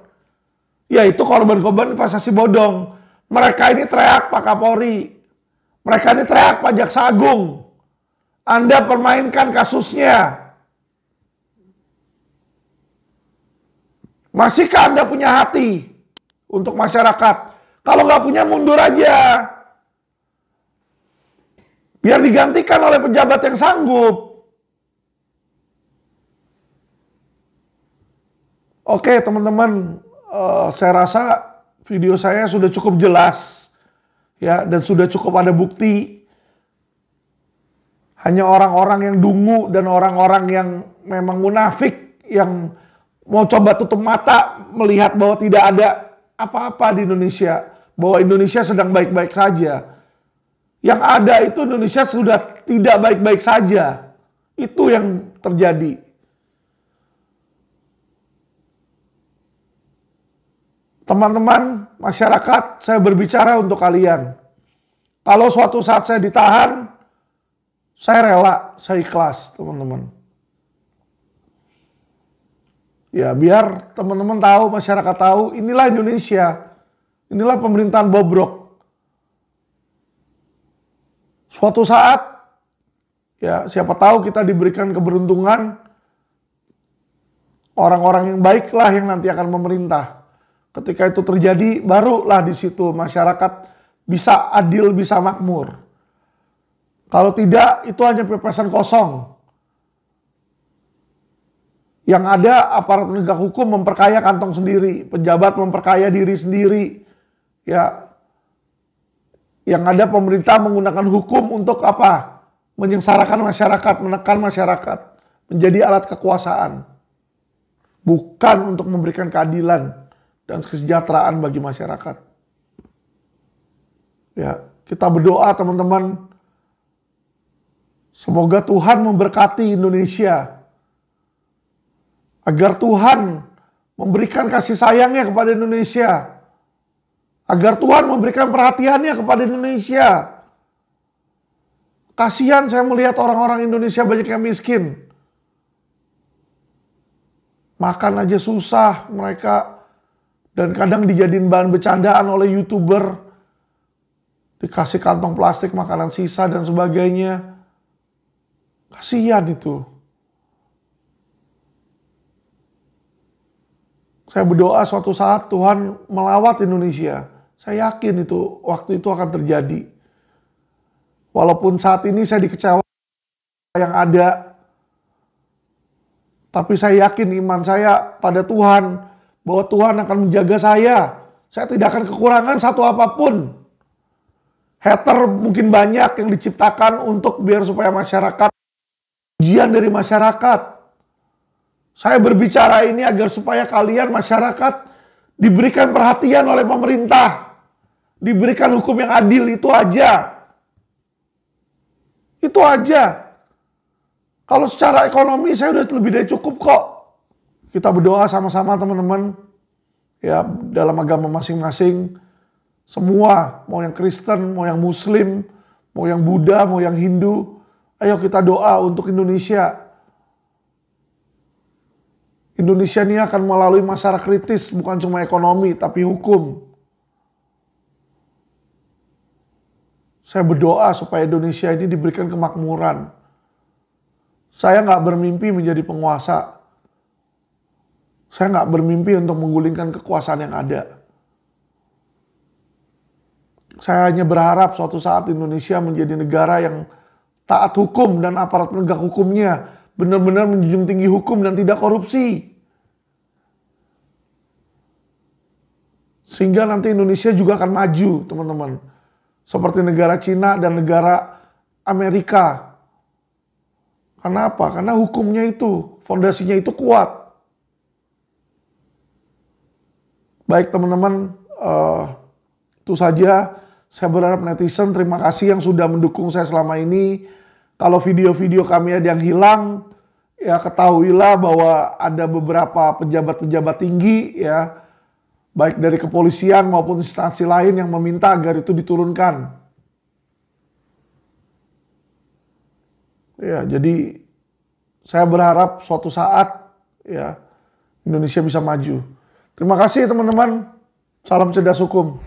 Yaitu korban-korban investasi bodong. Mereka ini teriak Pak Kapolri. Mereka ini teriak Pak Jaksa Agung. Anda permainkan kasusnya. Masihkah Anda punya hati untuk masyarakat? Kalau nggak punya, mundur aja. Biar digantikan oleh pejabat yang sanggup. Oke teman-teman, saya rasa video saya sudah cukup jelas. Ya, dan sudah cukup ada bukti. Hanya orang-orang yang dungu dan orang-orang yang memang munafik yang mau coba tutup mata melihat bahwa tidak ada apa-apa di Indonesia. Bahwa Indonesia sedang baik-baik saja. Yang ada itu Indonesia sudah tidak baik-baik saja. Itu yang terjadi. Teman-teman, masyarakat, saya berbicara untuk kalian. Kalau suatu saat saya ditahan, saya rela, saya ikhlas, teman-teman. Ya, biar teman-teman tahu, masyarakat tahu, inilah Indonesia. Inilah pemerintahan bobrok. Suatu saat, ya siapa tahu kita diberikan keberuntungan orang-orang yang baiklah yang nanti akan memerintah. Ketika itu terjadi, barulah di situ masyarakat bisa adil, bisa makmur. Kalau tidak, itu hanya pepesan kosong. Yang ada aparat penegak hukum memperkaya kantong sendiri, pejabat memperkaya diri sendiri. Ya, yang ada pemerintah menggunakan hukum untuk apa? Menyengsarakan masyarakat, menekan masyarakat, menjadi alat kekuasaan. Bukan untuk memberikan keadilan dan kesejahteraan bagi masyarakat. Ya, kita berdoa teman-teman, semoga Tuhan memberkati Indonesia. Agar Tuhan memberikan kasih sayangnya kepada Indonesia. Agar Tuhan memberikan perhatiannya kepada Indonesia. Kasihan saya melihat orang-orang Indonesia banyak yang miskin. Makan aja susah mereka. Dan kadang dijadiin bahan bercandaan oleh YouTuber. Dikasih kantong plastik, makanan sisa dan sebagainya. Kasihan itu. Saya berdoa suatu saat Tuhan melawat Indonesia. Saya yakin itu waktu itu akan terjadi. Walaupun saat ini saya dikecewakan yang ada. Tapi saya yakin iman saya pada Tuhan. Bahwa Tuhan akan menjaga saya. Saya tidak akan kekurangan satu apapun. Hater mungkin banyak yang diciptakan untuk biar supaya masyarakat. Ujian dari masyarakat. Saya berbicara ini agar supaya kalian masyarakat diberikan perhatian oleh pemerintah. Diberikan hukum yang adil, itu aja. Itu aja. Kalau secara ekonomi saya udah lebih dari cukup kok. Kita berdoa sama-sama teman-teman. Ya, dalam agama masing-masing. Semua, mau yang Kristen, mau yang Muslim, mau yang Buddha, mau yang Hindu. Ayo kita doa untuk Indonesia. Indonesia ini akan melalui masa kritis, bukan cuma ekonomi, tapi hukum. Saya berdoa supaya Indonesia ini diberikan kemakmuran. Saya nggak bermimpi menjadi penguasa. Saya nggak bermimpi untuk menggulingkan kekuasaan yang ada. Saya hanya berharap suatu saat Indonesia menjadi negara yang taat hukum dan aparat penegak hukumnya benar-benar menjunjung tinggi hukum dan tidak korupsi. Sehingga nanti Indonesia juga akan maju, teman-teman. Seperti negara Cina dan negara Amerika. Karena apa? Karena hukumnya itu, fondasinya itu kuat. Baik teman-teman, itu saja. Saya berharap netizen terima kasih yang sudah mendukung saya selama ini. Kalau video-video kami ada yang hilang, ya ketahuilah bahwa ada beberapa pejabat-pejabat tinggi ya, baik dari kepolisian maupun instansi lain yang meminta agar itu diturunkan. Ya, jadi saya berharap suatu saat ya Indonesia bisa maju. Terima kasih teman-teman. Salam cerdas hukum.